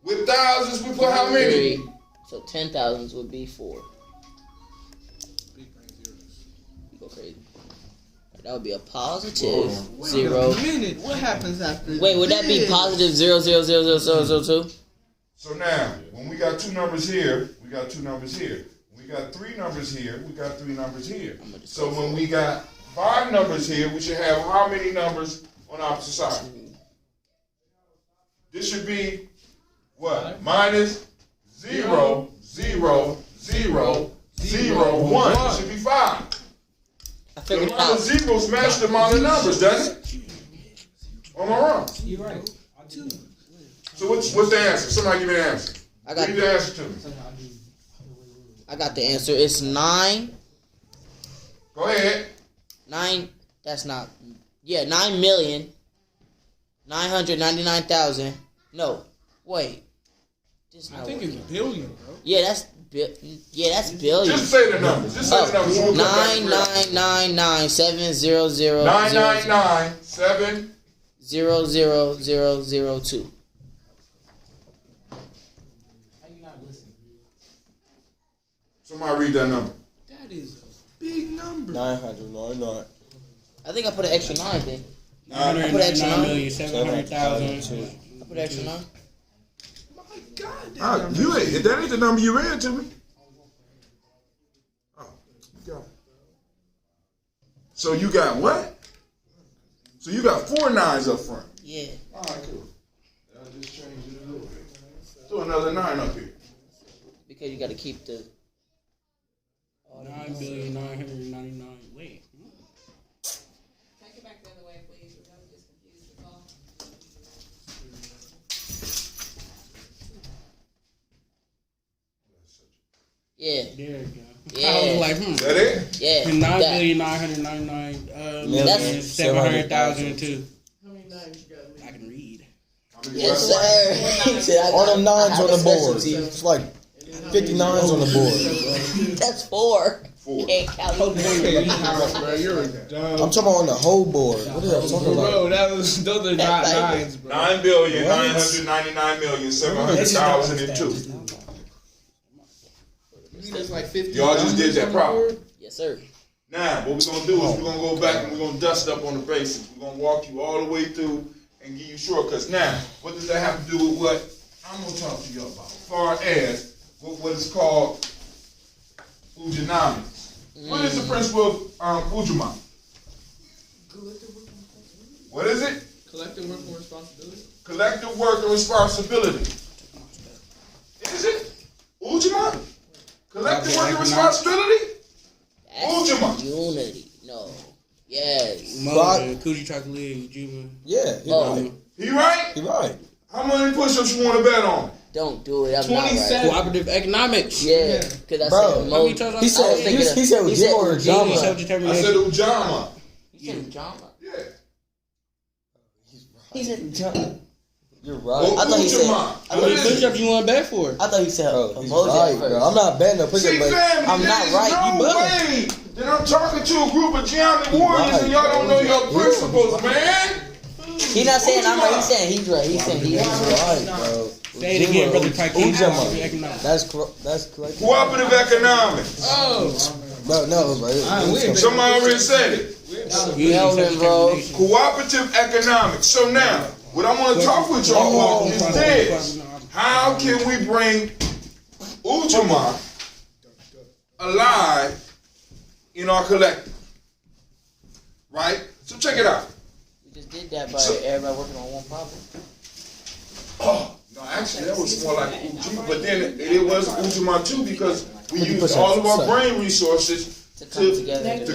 With thousands, we put how many? 3. So 10,000s would be 4. You go crazy. That would be a positive 0. Minute. What happens after? Wait, would that be positive 0, 0, 0, 0, 0, 0, 2? So now, when we got 2 numbers here, we got 2 numbers here. When we got 3 numbers here, we got 3 numbers here. So when we got 5 numbers here, we should have how many numbers on the opposite side? This should be what? Minus 0, 0, 0, 0, 1. It should be 5. I The figured it amount of out. zeros match the amount of numbers, doesn't it? Or am I wrong? You're right. So what's the answer? Somebody give me the answer. I got Read the answer to me. the answer. It's 9. Go ahead. 9. That's not. Yeah, 9,999,000. No, wait. This I think it's billion, bro. Yeah, that's billion. Just say the numbers. Just say the numbers. We'll come back to it. 999970000. 999 00002. How you not listening? Somebody read that number. That is a big number. 999. I think I put an extra 9 then. 999,700,000. I put an extra 9. My God, that Ah, number. that ain't the number you read to me. Oh, you got it. So you got what? So you got 4 nines up front. Yeah. All right, cool. I'll just change it a little bit. Throw another 9 up here. Because you got to keep the. 9,999,000. Wait. Take it back the other way, please. Because I was just confused. That's all. Yeah. There you go. Yeah. I was like, Is that it? Yeah. 9,999,700,000 too. How many knives you got? I can read. Yes, sir. He said, All them I nines have on a the board. specialty. It's like 50 nines on the board. That's 4. 4. You can't count it. Bro, you're dumb. I'm talking about on the whole board. What are you talking about? Bro, those are not nines, bro. 9,999,700,002. You mean it's like 50 Y'all just did that problem. Yes, sir. Now, what we're going to do is we're going to go back and we're going to dust up on the basics. We're going to walk you all the way through and give you shortcuts. Now, what does that have to do with what I'm going to talk to you about? As far as what is called Gye-Nyame. What is the principle of Gye-Nyame? What is it? Collective work and responsibility. Collective work and responsibility. Is it? Gye-Nyame? Collective work and responsibility? That's Gye-Nyame. unity. No. Yes. Mother, Coochie Chocolate, Juba. Yeah, he Oh. right. He right? He right. How many push-ups you want to bet on? Don't do it. I'm not right. 27. Cooperative economics. Yeah. Because I Bro, said He most. told us He said, he said he said Ujima or Ujima. Ujama. I said Gye-Nyame. He said Ujama. Yeah. He said Ujama. You're right. I thought he said. How many push-ups you want to bet for? I thought he said He's emoji right, at first. bro. I'm not betting no push-up, See, but family, I'm not right. No You bugging. way that I'm talking to a group of Gye-Nyame warriors and y'all don't know your principles, man. He not saying I'm right. He's saying he's right. He's saying he's right. right, bro. Say it again, brother. Ujima. That's correct. Cooperative economics. Bro, no, bro. Somebody already said it. Melvin, bro. Cooperative economics. So now, what I want to talk with y'all about is this. How can we bring Ujima alive in our collective? Right? So check it out. We just did that by everybody working on one problem. Oh, no, actually, that was more like Ujima, but then it was Ujima too because we used all of our brain resources to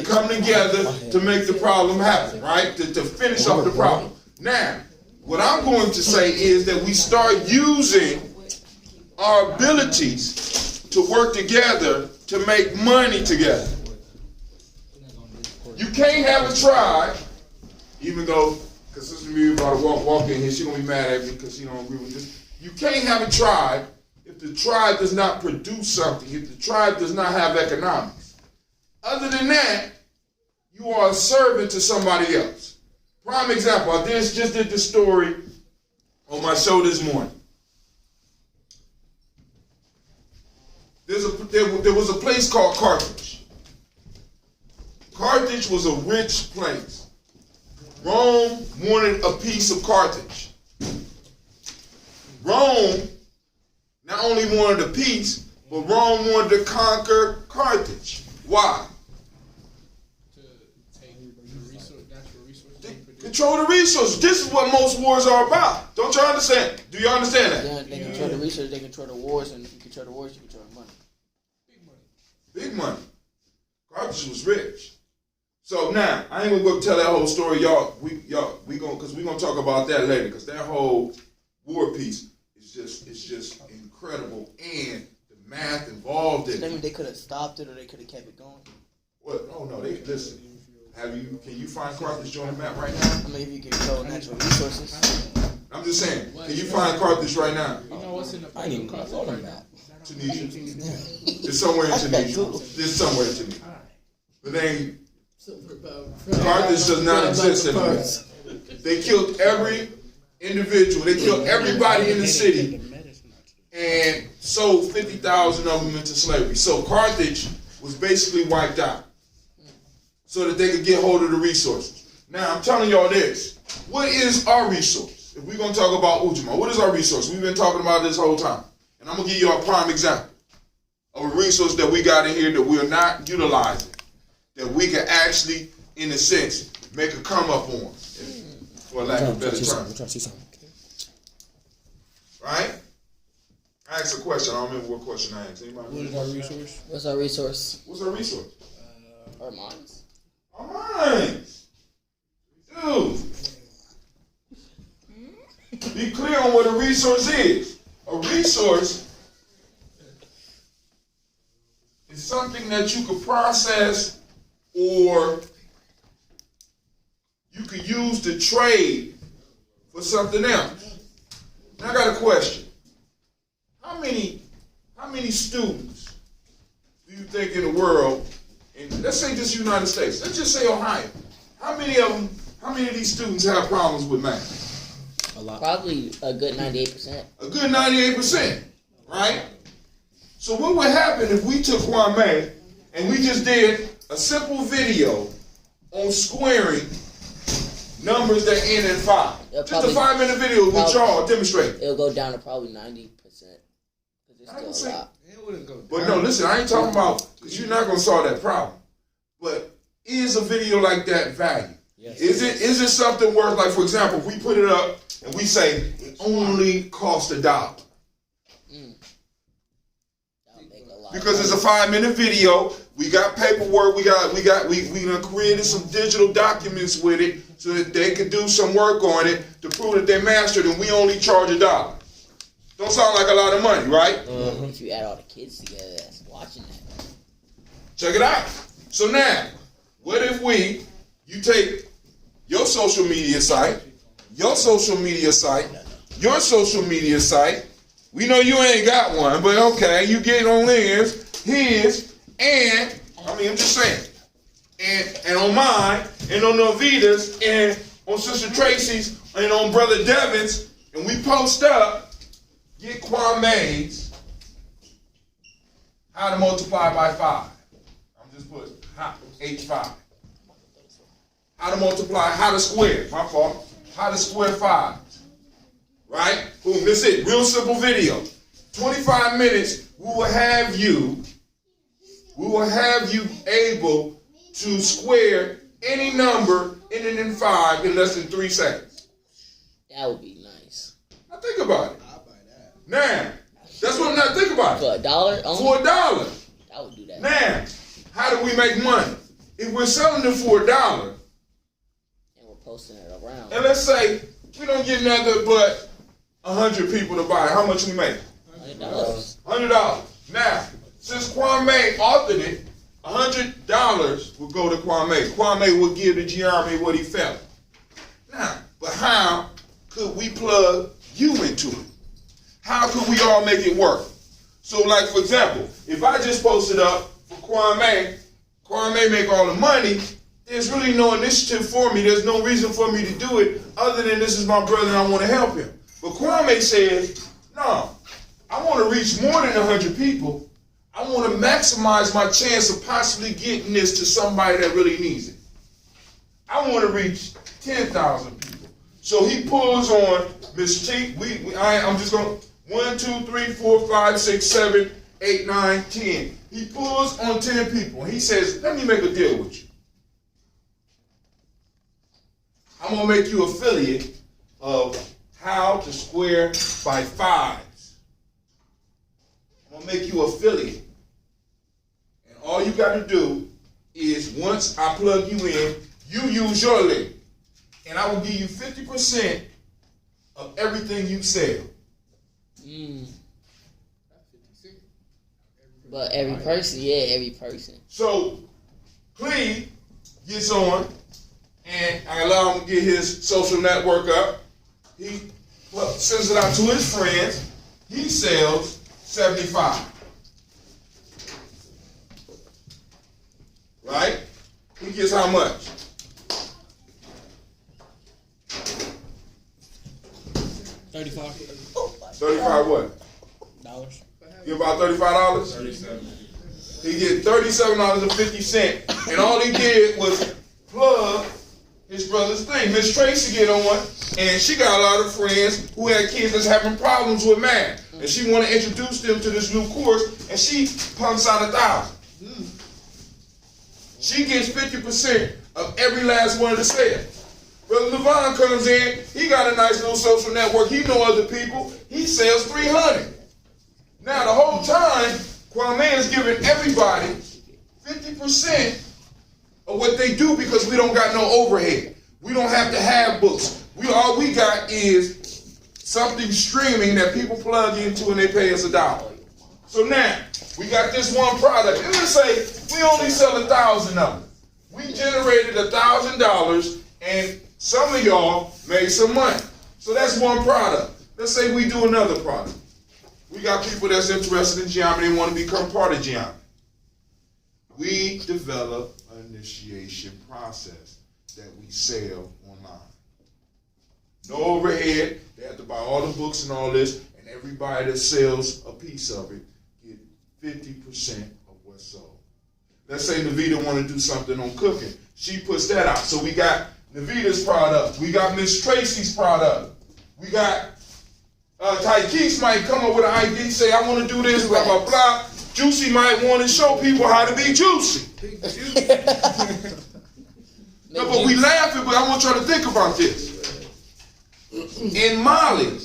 come together to make the problem happen, right? To finish up the problem. Now, what I'm going to say is that we start using our abilities to work together to make money together. You can't have a tribe, even though, because Sister Mary about to walk in here, she's going to be mad at me because she don't agree with this. You can't have a tribe if the tribe does not produce something, if the tribe does not have economics. Other than that, you are a servant to somebody else. Prime example, I just did this story on my show this morning. There was a place called Carthage. Carthage was a rich place. Rome wanted a piece of Carthage. Rome not only wanted a piece, but Rome wanted to conquer Carthage. Why? Control the resources. This is what most wars are about. Don't y'all understand? Do you understand that? Yeah, they control the resources, they control the wars, and if you control the wars, you control the money. Big money. Carthage was rich. So now, I ain't gonna go tell that whole story, y'all. Because we gonna talk about that later. Because that whole war piece is just incredible, and the math involved in it. I mean, they could have stopped it, or they could have kept it going. What? Oh no, they listen. Can you find Carthage on the map right now? I mean, if you can control natural resources. I'm just saying, can you find Carthage right now? You know what's in the I ain't even on the map. Tunisia. It's somewhere in Tunisia. It's somewhere in Tunisia. But they ain't. Carthage does not exist anymore. They killed every individual. They killed everybody in the city and sold 50,000 of them into slavery. So Carthage was basically wiped out so that they could get hold of the resources. Now, I'm telling y'all this. What is our resource? If we're going to talk about Ujima, what is our resource? We've been talking about this whole time. And I'm going to give you a prime example of a resource that we got in here that we're not utilizing, that we can actually, in a sense, make a come up on, for lack of a better term. I'm trying to see something. Right? I asked a question. I don't remember what question I asked. Anybody? What is our resource? What's our resource? What's our resource? Our minds. Our minds. Dude. Be clear on what a resource is. A resource is something that you could process or you could use to trade for something else. Now I got a question. How many students do you think in the world, and let's say just United States, let's just say Ohio, how many of these students have problems with math? A lot. Probably a good 98%. A good 98%, right? So what would happen if we took Gye-Nyame and we just did a simple video on squaring numbers that end in 5? Just a 5-minute video with y'all demonstrating. It'll go down to probably 90%. Because it's still a lot. It wouldn't go down. But no, listen, I ain't talking about, because you're not going to solve that problem. But is a video like that value? Yes. Is it something worth, like, for example, if we put it up and we say it only costs $1. Because it's a 5-minute video, we got paperwork, we done created some digital documents with it so that they could do some work on it to prove that they mastered, and we only charge $1. Don't sound like a lot of money, right? If you add all the kids together that's watching that. Check it out. So now, what if you take your social media site, your social media site. We know you ain't got one, but okay, you get on his, and I mean, I'm just saying, and on mine, and on Novita's, and on Sister Tracy's, and on Brother Devin's, and we post up, get Kwame's how to multiply by 5. I'm just putting H5. How to multiply, how to square, my fault. How to square 5. Right? Boom, that's it. Real simple video. 25 minutes, we will have you able to square any number ending in 5 in less than 3 seconds. That would be nice. Now think about it. I'll buy that. Now, that's what I'm not thinking about. For $1 only? For $1. I would do that. Now, how do we make money? If we're selling it for $1, and we're posting it around, and let's say we don't get nothing but 100 people to buy it, how much we make? $100. $100. Now, since Kwame authored it, $100 will go to Kwame. Kwame will give to Gye-Nyame what he felt. Now, but how could we plug you into it? How could we all make it work? So, like, for example, if I just posted up for Kwame make all the money, there's really no initiative for me. There's no reason for me to do it other than this is my brother and I want to help him. But Kwame said, no, I want to reach more than 100 people. I want to maximize my chance of possibly getting this to somebody that really needs it. I want to reach 10,000 people. So he pulls on Miss T. I'm just going to 1, 2, 3, 4, 5, 6, 7, 8, 9, 10. He pulls on 10 people. He says, let me make a deal with you. I'm going to make you affiliate of how to square by 5s. I'm going to make you affiliate. And all you got to do is once I plug you in, you use your link. And I will give you 50% of everything you sell. But every person. So, Cleve gets on, and I allow him to get his social network up. He sends it out to his friends. He sells 75. Right? He gets how much? $35 what? Give about $35? $37. He get $37.50, and all he did was plug his brother's thing. Miss Tracy get on, and she got a lot of friends who had kids that's having problems with math, and she want to introduce them to this new course, and she pumps out $1,000. She gets 50% of every last one of the sales. Brother Levon comes in, he got a nice little social network, he know other people, he sells $300. Now the whole time, Kwame is giving everybody 50% of what they do because we don't got no overhead. We don't have to have books. All we got is something streaming that people plug into and they pay us $1. So now, we got this one product. And let's say we only sell 1,000 of them. We generated $1,000 and some of y'all made some money. So that's one product. Let's say we do another product. We got people that's interested in Gye-Nyame, they want to become part of Gye-Nyame. We develop an initiation process that we sell online. No overhead. They have to buy all the books and all this, and everybody that sells a piece of it get 50% of what's sold. Let's say Navita want to do something on cooking. She puts that out. So we got Navita's product. We got Miss Tracy's product. We got Tykees might come up with an idea, say, I want to do this, blah, blah, blah. Juicy might want to show people how to be juicy. No, but we laughing, but I want y'all to think about this. In Mali,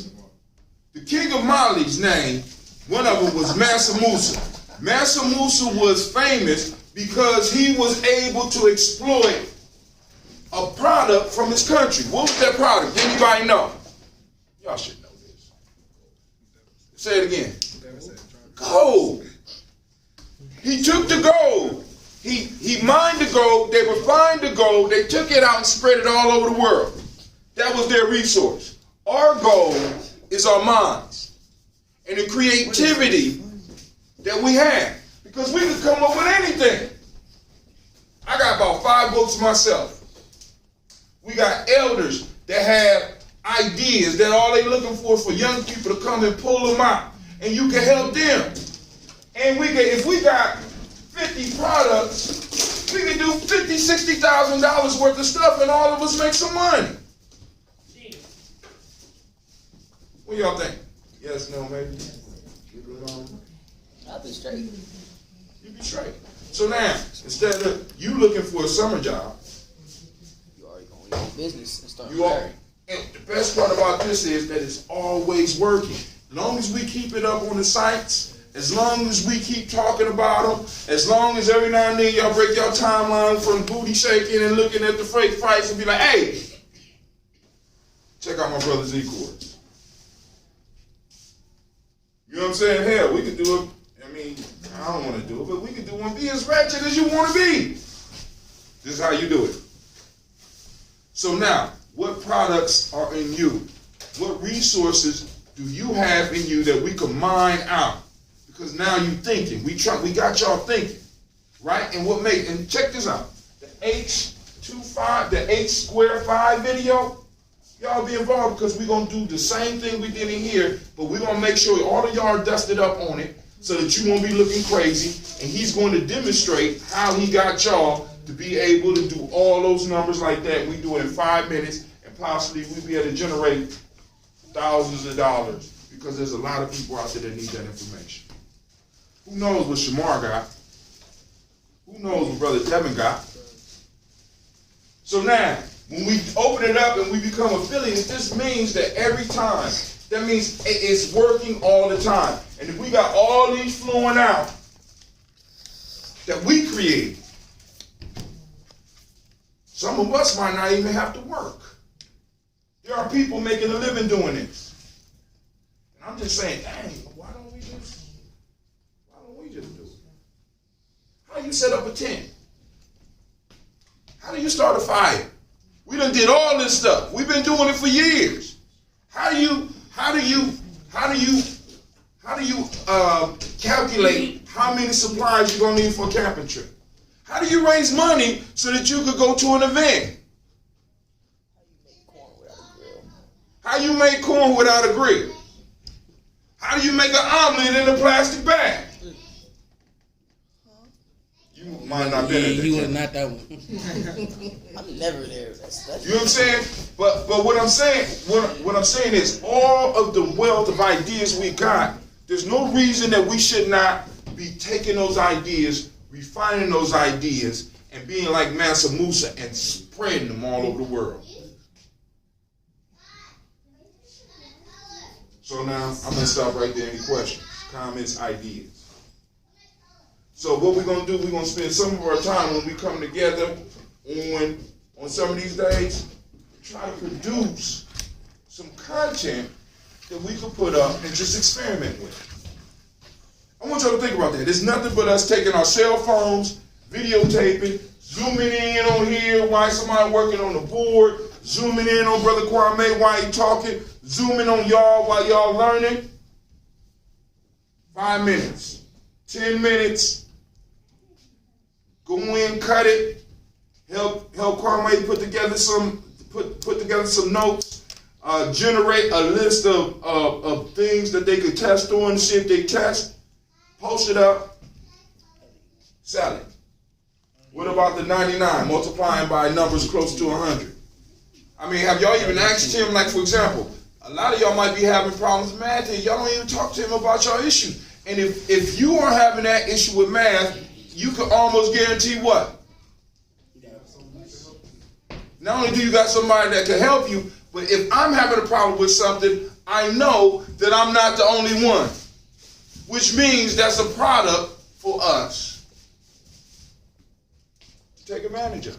the king of Mali's name, one of them was Mansa Musa. Mansa Musa was famous because he was able to exploit a product from his country. What was that product? Anybody know? Y'all should know this. Say it again. Gold. He took the gold. He mined the gold. They refined the gold. They took it out and spread it all over the world. That was their resource. Our goal is our minds and the creativity that we have. Because we can come up with anything. I got about 5 books myself. We got elders that have ideas that all they looking for young people to come and pull them out. And you can help them. And we can, if we got 50 products, we can do $50,000, $60,000 worth of stuff and all of us make some money. What y'all think? Yes, no, maybe? I'll be straight. You be straight. So now, instead of you looking for a summer job, You already going to your own business and start you are. hiring. And the best part about this is that it's always working. As long as we keep it up on the sites, as long as we keep talking about them, as long as every now and then y'all break your timeline from booty shaking and looking at the fake price and be like, hey, check out my brother's E-Course. You know what I'm saying? Hell, we could do it. I mean, I don't want to do it, but we could do one. Be as ratchet as you want to be. This is how you do it. So now, what products are in you? What resources do you have in you that we can mine out? Because now you're thinking. We got y'all thinking, right? And check this out. The H25, the H square 5 video. Y'all be involved because we're going to do the same thing we did in here, but we're going to make sure all of y'all are dusted up on it so that you won't be looking crazy. And he's going to demonstrate how he got y'all to be able to do all those numbers like that. We do it in 5 minutes, and possibly we'll be able to generate thousands of dollars because there's a lot of people out there that need that information. Who knows what Shamar got? Who knows what Brother Devin got? So now, when we open it up and we become affiliates, this means that every time, that means it's working all the time. And if we got all these flowing out that we created, some of us might not even have to work. There are people making a living doing this. And I'm just saying, dang, why don't we just do it? How do you set up a tent? How do you start a fire? We done did all this stuff. We've been doing it for years. How do you calculate how many supplies you're gonna need for a camping trip? How do you raise money so that you could go to an event? How you make corn without a grill? How do you make an omelet in a plastic bag? You might not be in He was not that one. I'm never there. That's you know what I'm saying? But what I'm saying is all of the wealth of ideas we got, there's no reason that we should not be taking those ideas, refining those ideas, and being like Mansa Musa and spreading them all over the world. So now I'm gonna stop right there. Any questions, comments, ideas? So what we're going to do, we're going to spend some of our time when we come together on some of these days, try to produce some content that we can put up and just experiment with. I want y'all to think about that. It's nothing but us taking our cell phones, videotaping, zooming in on here while somebody working on the board, zooming in on Brother Kwame while he talking, zooming on y'all while y'all learning. 5 minutes, 10 minutes. Go in, cut it. Help Kwame put together some notes. Generate a list of things that they could test on. See if they test. Post it up. Sell it. What about the 99 multiplying by numbers close to 100? I mean, have y'all even asked him? Like, for example, a lot of y'all might be having problems with math, and y'all don't even talk to him about your issue. And if you are having that issue with math, you can almost guarantee what? Not only do you got somebody that can help you, but if I'm having a problem with something, I know that I'm not the only one. Which means that's a product for us to take advantage of.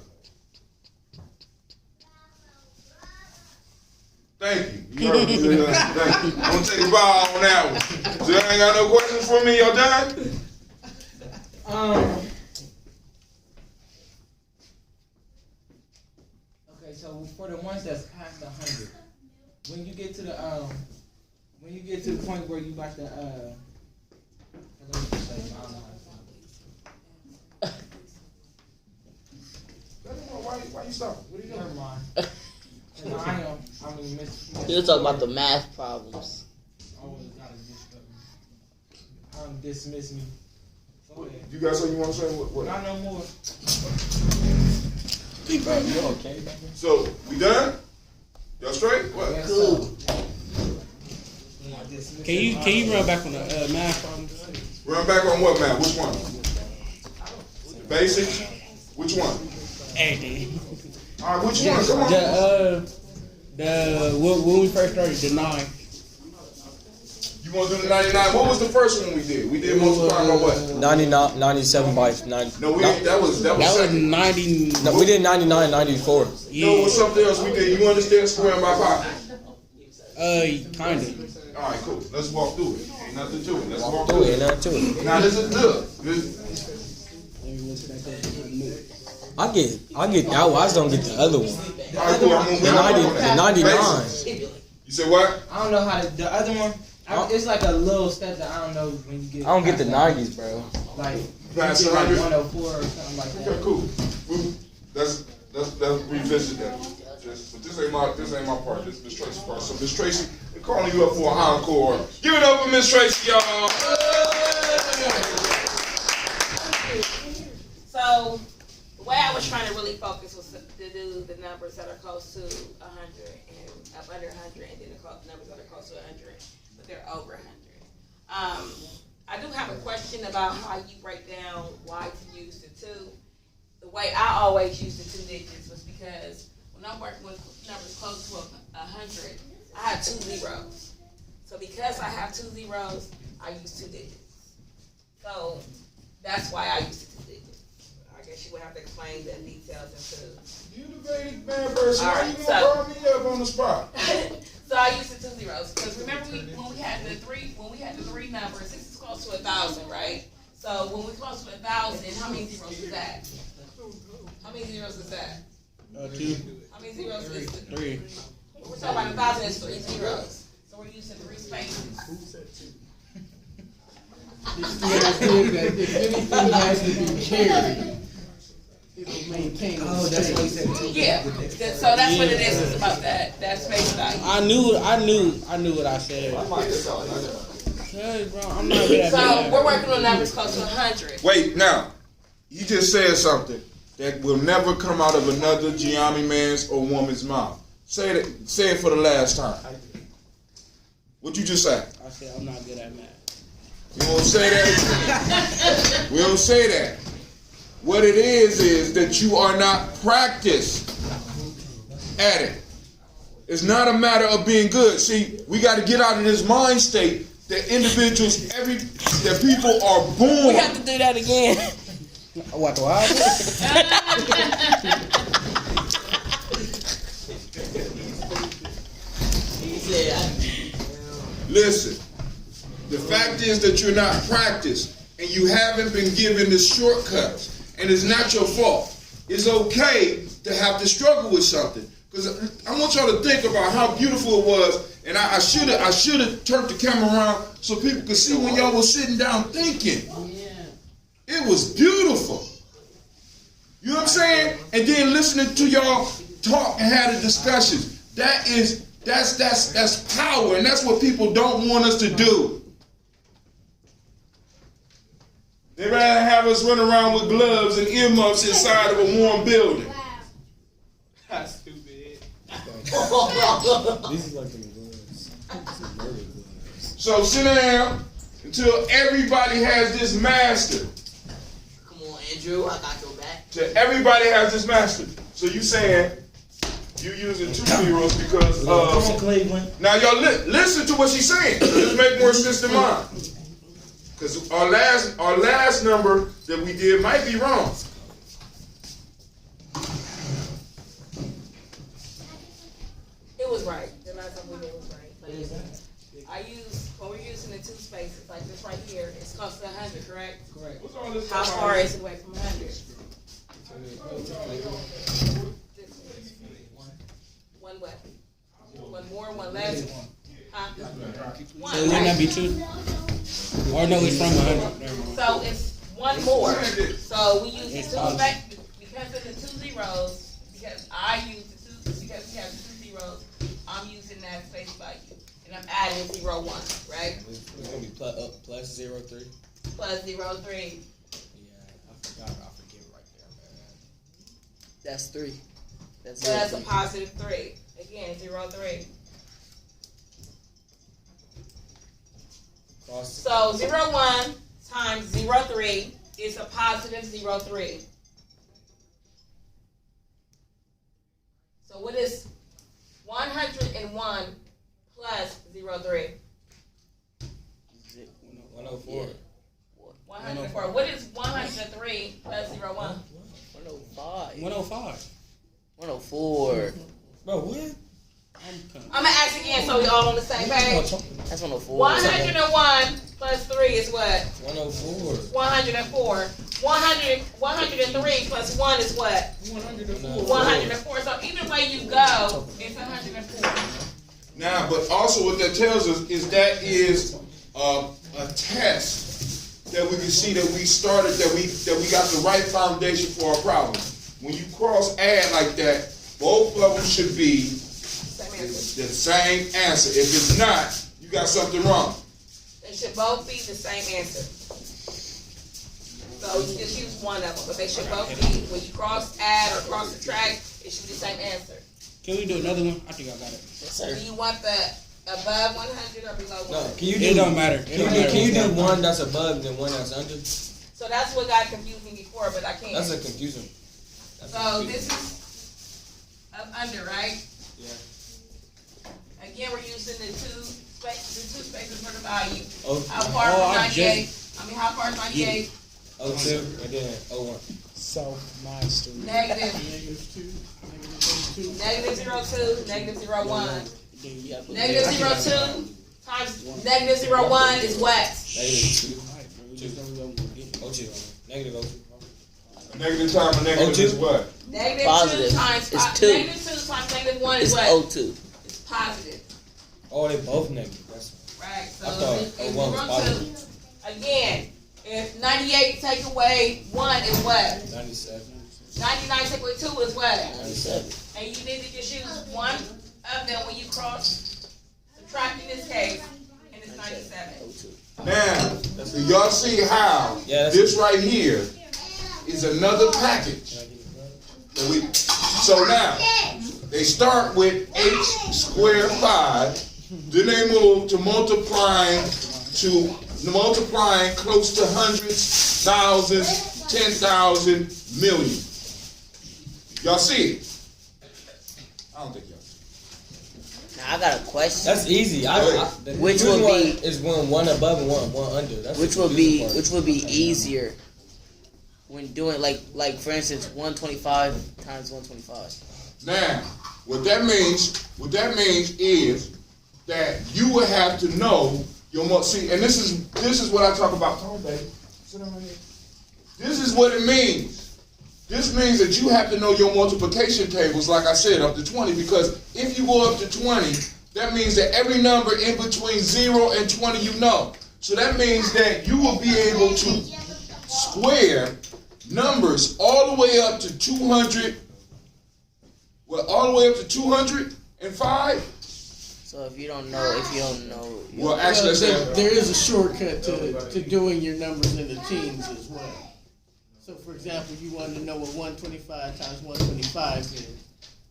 Thank you. You heard me. Thank you. I'm going to take a bow on that one. So y'all ain't got no questions for me? Y'all done? Okay, so for the ones that's past 100, when you get to the when you get to the point where you about to, let me just say, I don't know how to say it. Why you stopping? What are you doing? Never mind. No, I mean, You're talking about the math problems. Always gotta dismiss me. So, yeah. You got something you want to say? What? Not no more. Bro, you okay, baby? So, we done? Y'all straight? What? Yes, Cool. Can you run back on the math problems? Run back on what, man? Which one? The basics? Which one? Everything. All right, which one? Come on. When we first started, the 9. You want to do the 99? What was the first one we did? We did multiply by what? 97 by 9. No, we didn't. That was That was second. 90. No, we did 99, 94. Yeah. No, it was something else we did. You understand squaring by pi? Kind of. All right, cool. Let's walk through it. Ain't nothing to it. Let's walk Do through it, it. nothing to it. Now this is good. I get that one. I just don't get the other one. All right, cool. The 99. You said what? I don't know how to, the other one, it's like a little step that I don't know when you get. I don't get the past 90s, bro. Like, Past you get like 100? 104 or something like that. Okay, cool. Let's revisit that. But this ain't my part. This is Miss Tracy's part. So Miss Tracy, we're calling you up for an encore. Give it up for Miss Tracy, y'all. So the way I was trying to really focus was to do the numbers that are close to 100 and up under 100, and then the numbers that are close to 100, but they're over 100. I do have a question about how you break down why to use the 2. The way I always used the 2 digits was because when I'm working with numbers close to 100, I have 2 zeros. So because I have 2 zeros, I use 2 digits. So that's why I use the 2 digits. I guess you would have to explain the details into. You the Vedic man person. All How right, you gonna call me up on the spot? So I used the 2 zeros because remember when we had the three numbers, this is close to 1,000, right? So when we're close to 1,000, how many zeros is that? How many zeros is that? 2. How many zeros is it? 3. We're talking about 1,000 is 3 zeros. So we're using 3 spaces. If anything has to be carried, it'll maintain. Oh, that's what he said. Yeah. So that's what it is. It's about that space value. I knew what I said. Hey, bro, I'm not good at So that. we're working on numbers close to 100. Wait, now, you just said something that will never come out of another Gye-Nyame man's or woman's mouth. Say it for the last time. What you just said? I said I'm not good at math. We won't say that. We don't say that. What it is that you are not practiced at it. It's not a matter of being good. See, we got to get out of this mind state that individuals, that people are born. We have to do that again. What the hell? Listen, the fact is that you're not practiced and you haven't been given the shortcuts, and it's not your fault. It's okay to have to struggle with something, because I want y'all to think about how beautiful it was. And I should have turned the camera around so people could see when y'all was sitting down thinking. It was beautiful. You know what I'm saying? And then listening to y'all talk and have the discussions. That's power, and that's what people don't want us to do. They'd rather have us run around with gloves and earmuffs inside of a warm building. That's stupid. These is like the gloves. So sit down until everybody has this mastered. Come on, Andrew, I got your back. Till everybody has this mastered. So you saying you using 2 zeros because Cleveland. now y'all listen to what she's saying. This make more sense than mine. Because our last number that we did might be wrong. It was right. The last time we did was right. When we're using the 2 spaces, like this right here, it's close to 100, correct? Correct. What's all this How talking far about? is it away from 100? One what? One more, one less? Huh? One, So wouldn't that be 2? Or no, it's from 100. Never mind. So it's one more. So we use the 2 back because of the 2 zeros. Because I use the 2 because we have 2 zeros. I'm using that space value, and I'm adding 0, 1, right? It's gonna be plus 0, 3. Plus 0, 3. Yeah, I forgot. I forget right there, man. That's 3. That's So that's a positive 3. Again, 0, 3. So 0, 1 times 0, 3 is a positive 0, 3. So what is 101 plus 0, 3? 104. 104. What is 103 plus 0, 1? 105. 105. 104. Bro, what? I'm going to ask again so we all on the same page. That's 104. 101 plus 3 is what? 104. 104. 103 plus 1 is what? 104. So either way you go, it's 104. Now, but also what that tells us is that is a test that we can see that we started, that we got the right foundation for our problem. When you cross add like that, both of them should be the same answer. If it's not, you got something wrong. They should both be the same answer. So you just use one of them, but they should both be, when you cross add or cross subtract, it should be the same answer. Can we do another one? I think I got it. Yes, sir. Do you want the above 100 or below 100? No, can you do? It don't matter. Can you do one that's above and then one that's under? So that's what got confusing before, but I can't. That's a confusing. So this is up under, right? Yeah. Again, we're using the two spaces for the value. Oh, How far from 98? How far is 98? 02 and then 01. Self-mastery. Negative. -2, -2. Negative 0, 2, negative 0, 1. Negative Negative 0, 2 times negative 0, 1 is what? Negative 2. 02. Negative 02. Negative times a negative is what? Negative Positive. 2 times It's 2. Negative 2 times negative 1 is It's what? 02. It's positive. Oh, they both negative. That's Right. So I thought it's 01 was 0, 2. positive. Again, if 98 take away 1 is what? 97. 99 take away 2 is what? 97. And you need to just use one of them when you cross subtract in this case, and it's 97. 02. Now, do y'all see how Yeah, this right here is another package? So now, they start with h squared 5, then they move to multiplying close to hundreds, thousands, 10,000, million. Y'all see it? I don't think y'all see it. Now I got a question. That's easy. Which would be is one above and one under. That's which would be easier when doing like for instance 125 times 125. Now, what that means is that you would have to know your see, and this is what I talk about. Come on, baby. Sit down right here. This is what it means. This means that you have to know your multiplication tables, like I said, up to 20, because if you go up to 20, that means that every number in between 0 and 20 you know. So that means that you will be able to square numbers all the way up to 200, all the way up to 205. So if you don't know. Well, actually, There is a shortcut to doing your numbers in the teens as well. So, for example, you wanted to know what 125 times 125 is.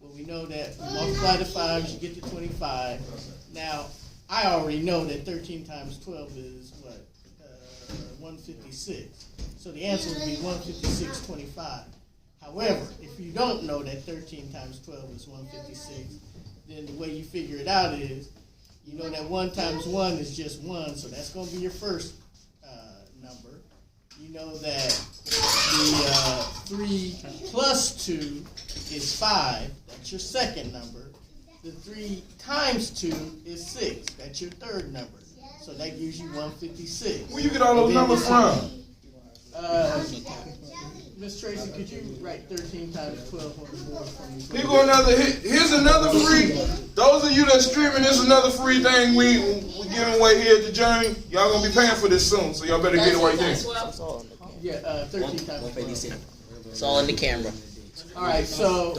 Well, we know that you multiply the 5s, you get to 25. Now, I already know that 13 times 12 is what? 156. So the answer would be 156.25. However, if you don't know that 13 times 12 is 156, then the way you figure it out is, you know that 1 times 1 is just 1, so that's going to be your first number. You know that the 3 plus 2 is 5, that's your second number. The 3 times 2 is 6, that's your third number. So that gives you 156. Where you get all those numbers from? Miss Tracy, could you write 13 times 12 on the board for me? Here's another free Those of you that's streaming, this is another free thing we giving away here at the Journey. Y'all gonna be paying for this soon, so y'all better get it right there. It's all in the camera. Yeah, 13 times 12. It's all in the camera. All right, so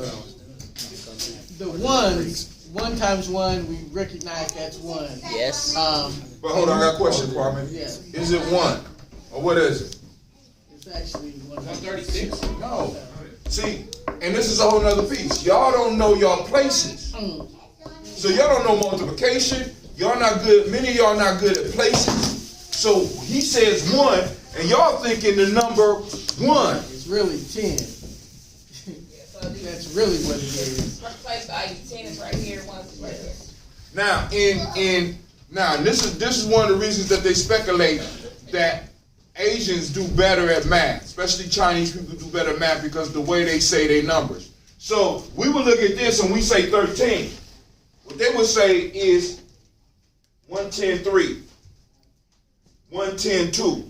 the ones, 1 times 1, we recognize that's 1. Yes. But hold on, I got a question, Kwame. Yeah. Is it 1? Or what is it? It's actually 136. No. See, and this is a whole nother piece. Y'all don't know y'all places. So y'all don't know multiplication. Y'all not good. Many of y'all not good at places. So he says 1, and y'all thinking the number 1. It's really 10. That's really what it is. Place value 10 is right here. 1 is right there. Now, and this is one of the reasons that they speculate that Asians do better at math, especially Chinese people do better at math because of the way they say their numbers. So we would look at this and we say 13. What they would say is 110.3, 110.2.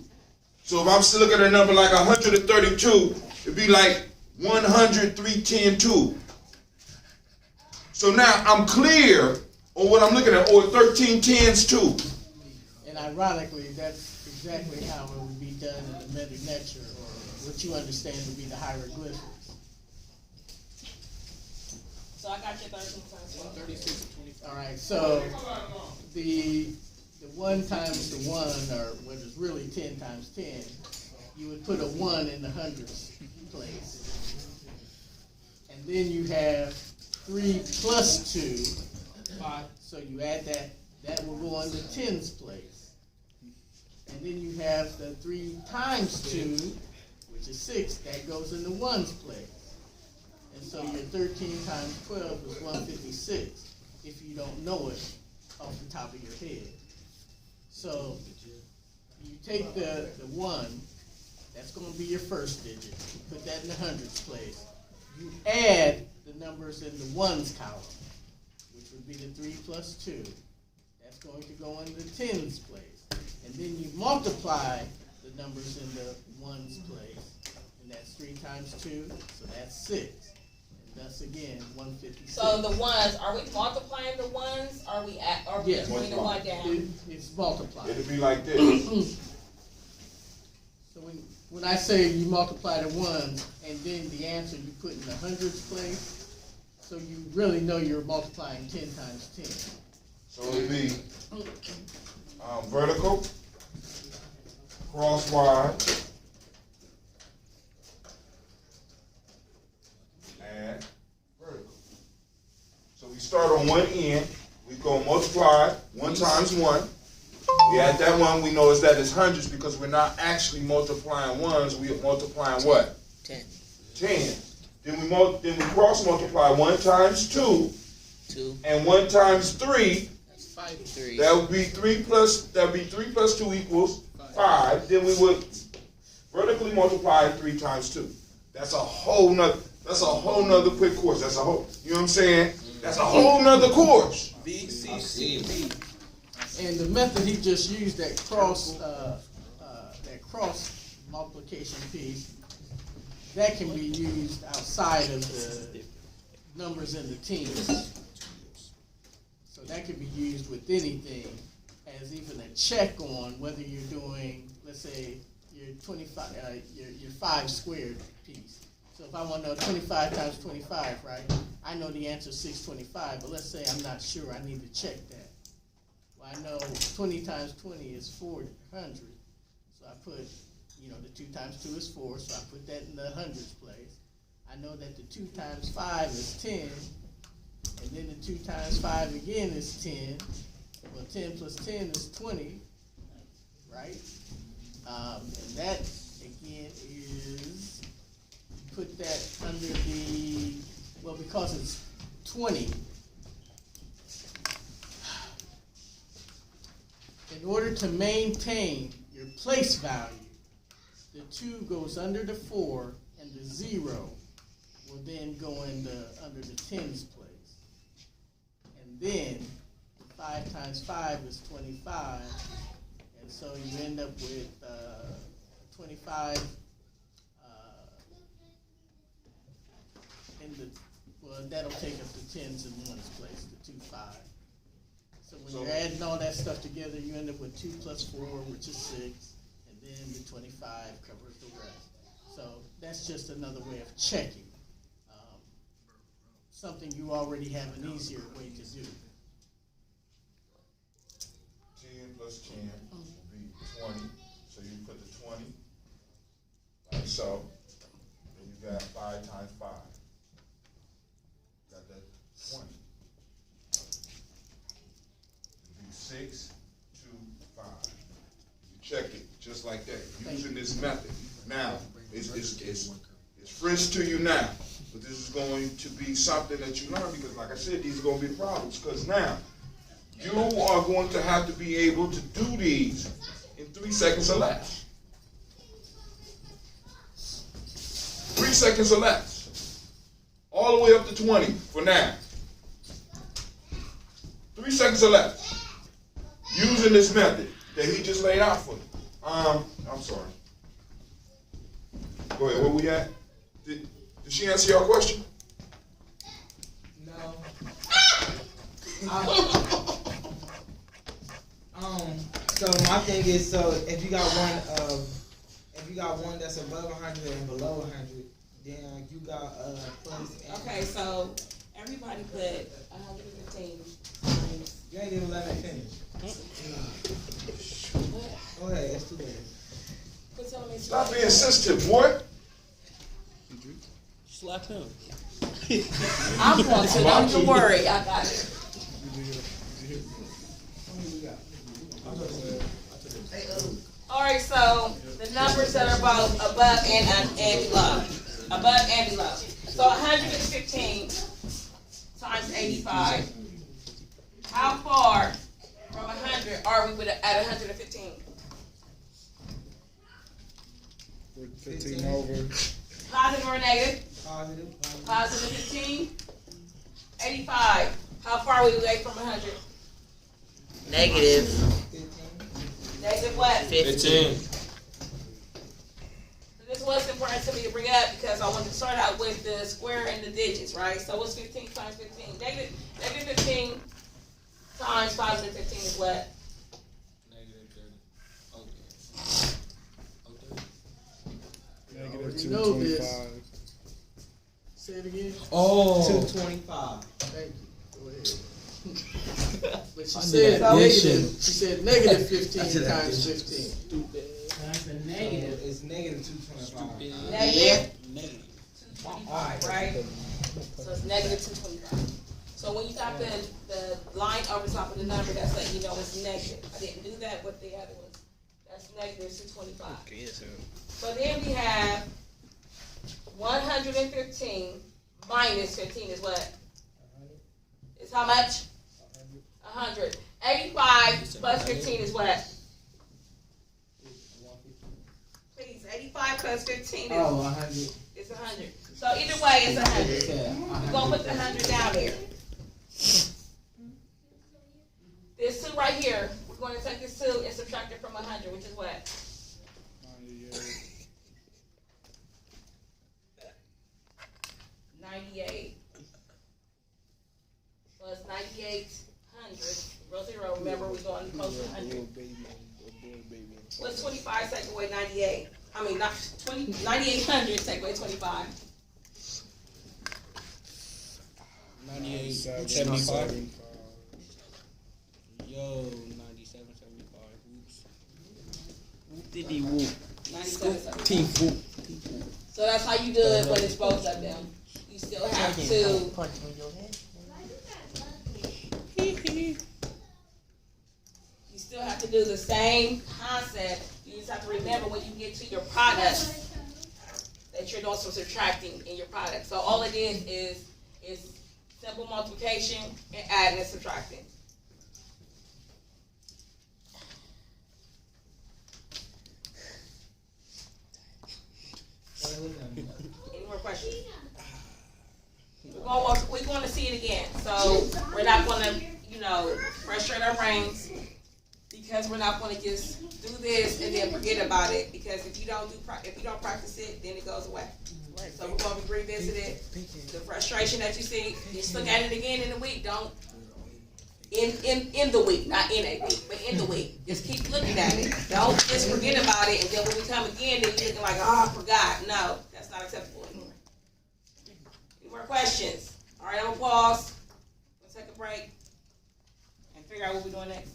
So if I'm still looking at a number like 132, it'd be like 103.10.2. So now I'm clear on what I'm looking at, or 13 tens 2. And ironically, that's exactly how it would be done in the Meta Nature, or what you understand to be the hieroglyphics. So I got your 13 times 12. 36 to 25. All right, so the 1 times the 1, or what is really 10 times 10, you would put a 1 in the hundreds place. And then you have 3 plus 2, 5. So you add that, that will go on the tens place. And then you have the 3 times 2, which is 6, that goes in the ones place. And so your 13 times 12 is 156, if you don't know it off the top of your head. So you take the 1, that's going to be your first digit. You put that in the hundreds place. You add the numbers in the ones column, which would be the 3 plus 2. That's going to go in the tens place. And then you multiply the numbers in the ones place. And that's 3 times 2, so that's 6. And thus again, 156. So the ones, are we multiplying the ones? Are we putting the 1 down? It's multiplied. It'll be like this. So when I say you multiply the ones and then the answer you put in the hundreds place, so you really know you're multiplying 10 times 10. So it'll be vertical, crosswise, and vertical. So we start on one end. We go multiply 1 times 1. We add that 1. We know that it's hundreds because we're not actually multiplying ones. We're multiplying what? 10. 10. Then we cross multiply 1 times 2. 2. And 1 times 3. 3. That would be 3 plus 2 equals 5. Then we would vertically multiply 3 times 2. That's a whole nother quick course. That's a whole, you know what I'm saying? That's a whole nother course. B, C, C, B. And the method he just used, that cross multiplication piece, that can be used outside of the numbers in the teens. So that can be used with anything as even a check on whether you're doing, let's say, your 25, your 5 squared piece. So if I want to know 25 times 25, right? I know the answer is 625, but let's say I'm not sure. I need to check that. Well, I know 20 times 20 is 400. So I put, the 2 times 2 is 4, so I put that in the hundreds place. I know that the 2 times 5 is 10, and then the 2 times 5 again is 10. Well, 10 plus 10 is 20, right? And that, again, is, put that under the, well, because it's 20, in order to maintain your place value, the 2 goes under the 4, and the 0 will then go under the tens place. And then 5 times 5 is 25, and so you end up with 25 Well, that'll take us to tens and ones place, the 2, 5. So when you're adding all that stuff together, you end up with 2 plus 4, which is 6, and then the 25 covers the rest. So that's just another way of checking. Something you already have an easier way to do. 10 plus 10 will be 20. So you put the 20 like so. And you got 5 times 5. Got that 20. It'll be 6, 2, 5. You check it just like that using this method. Now it's fresh to you now. But this is going to be something that you learn because, like I said, these are going to be problems. Because now, you are going to have to be able to do these in 3 seconds or less. 3 seconds or less. All the way up to 20 for now. 3 seconds or less. Using this method that he just laid out for you. I'm sorry. Go ahead, where we at? Did she answer your question? No. So my thing is, so if you got one that's above 100 and below 100, then you got plus. Okay, so everybody put 115 times. You ain't even let me finish. Go ahead, it's too late. Stop being sensitive, boy. Slap him. I'm going to. Don't you worry. I got it. All right, so the numbers that are both above and below. Above and below. So 115 times 85. How far from 100 are we at 115? 15 over. Positive or negative? Positive. Positive 15. 85. How far are we away from 100? Negative. 15. Negative what? 15. So this was important to me to bring up because I wanted to start out with the square and the digits, right? So what's 15 times 15? Negative 15 times positive 15 is what? Negative You know this. 225. Say it again. Oh. 225. Thank you. Go ahead. But she said negative. She said negative 15 times 15. Stupid. That's a negative. It's negative 225. Negative? Negative. 225, right? So it's negative 225. So when you got the line over top of the number, that's letting you know it's negative. I didn't do that with the other ones. That's negative 225. Okay, yes, sir. So then we have 115 minus 15 is what? Is how much? 100. 85 plus 15 is what? Please, 85 plus 15 is 100. It's 100. So either way, it's 100. We're going to put the 100 down there. This 2 right here, we're going to take this 2 and subtract it from 100, which is what? 98 plus 9800. 0, remember we're going close to 100. What's 25 take away 98? I mean, not 9800 take away 25. 98, 75. Yo, 97, 75. Whoops. Whoop diddy whoop. 97, Team 75. whoop. So that's how you do it when it's both of them. You still have to. Punch me in your head. You still have to do the same concept. You just have to remember when you get to your product that you're doing some subtracting in your product. So all it is simple multiplication and adding and subtracting. Any more questions? We're going to see it again. So we're not going to, frustrate our brains because we're not going to just do this and then forget about it. Because if you don't practice it, then it goes away. So we're gonna revisit it. The frustration that you see, just look at it again in the week. Don't in the week, not in a week, but in the week. Just keep looking at it. Don't just forget about it, and then when we come again, then you're looking like, oh, I forgot. No, that's not acceptable anymore. Any more questions? All right, I'm gonna pause. We'll take a break and figure out what we're doing next.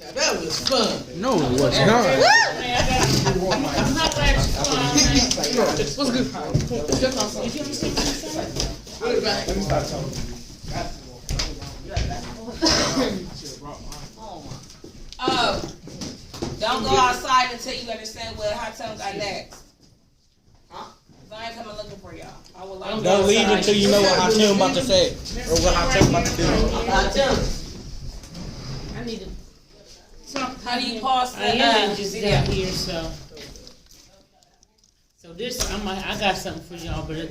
Now that was fun. No, it was not. What's good? Don't go outside until you understand what Hot Tub got next. Huh? Cause I ain't coming looking for y'all. I will like Don't leave until you know what Hatem about to say or what Hatem about to do. I need to. How do you pause the just video? down here, so this I got something for y'all, but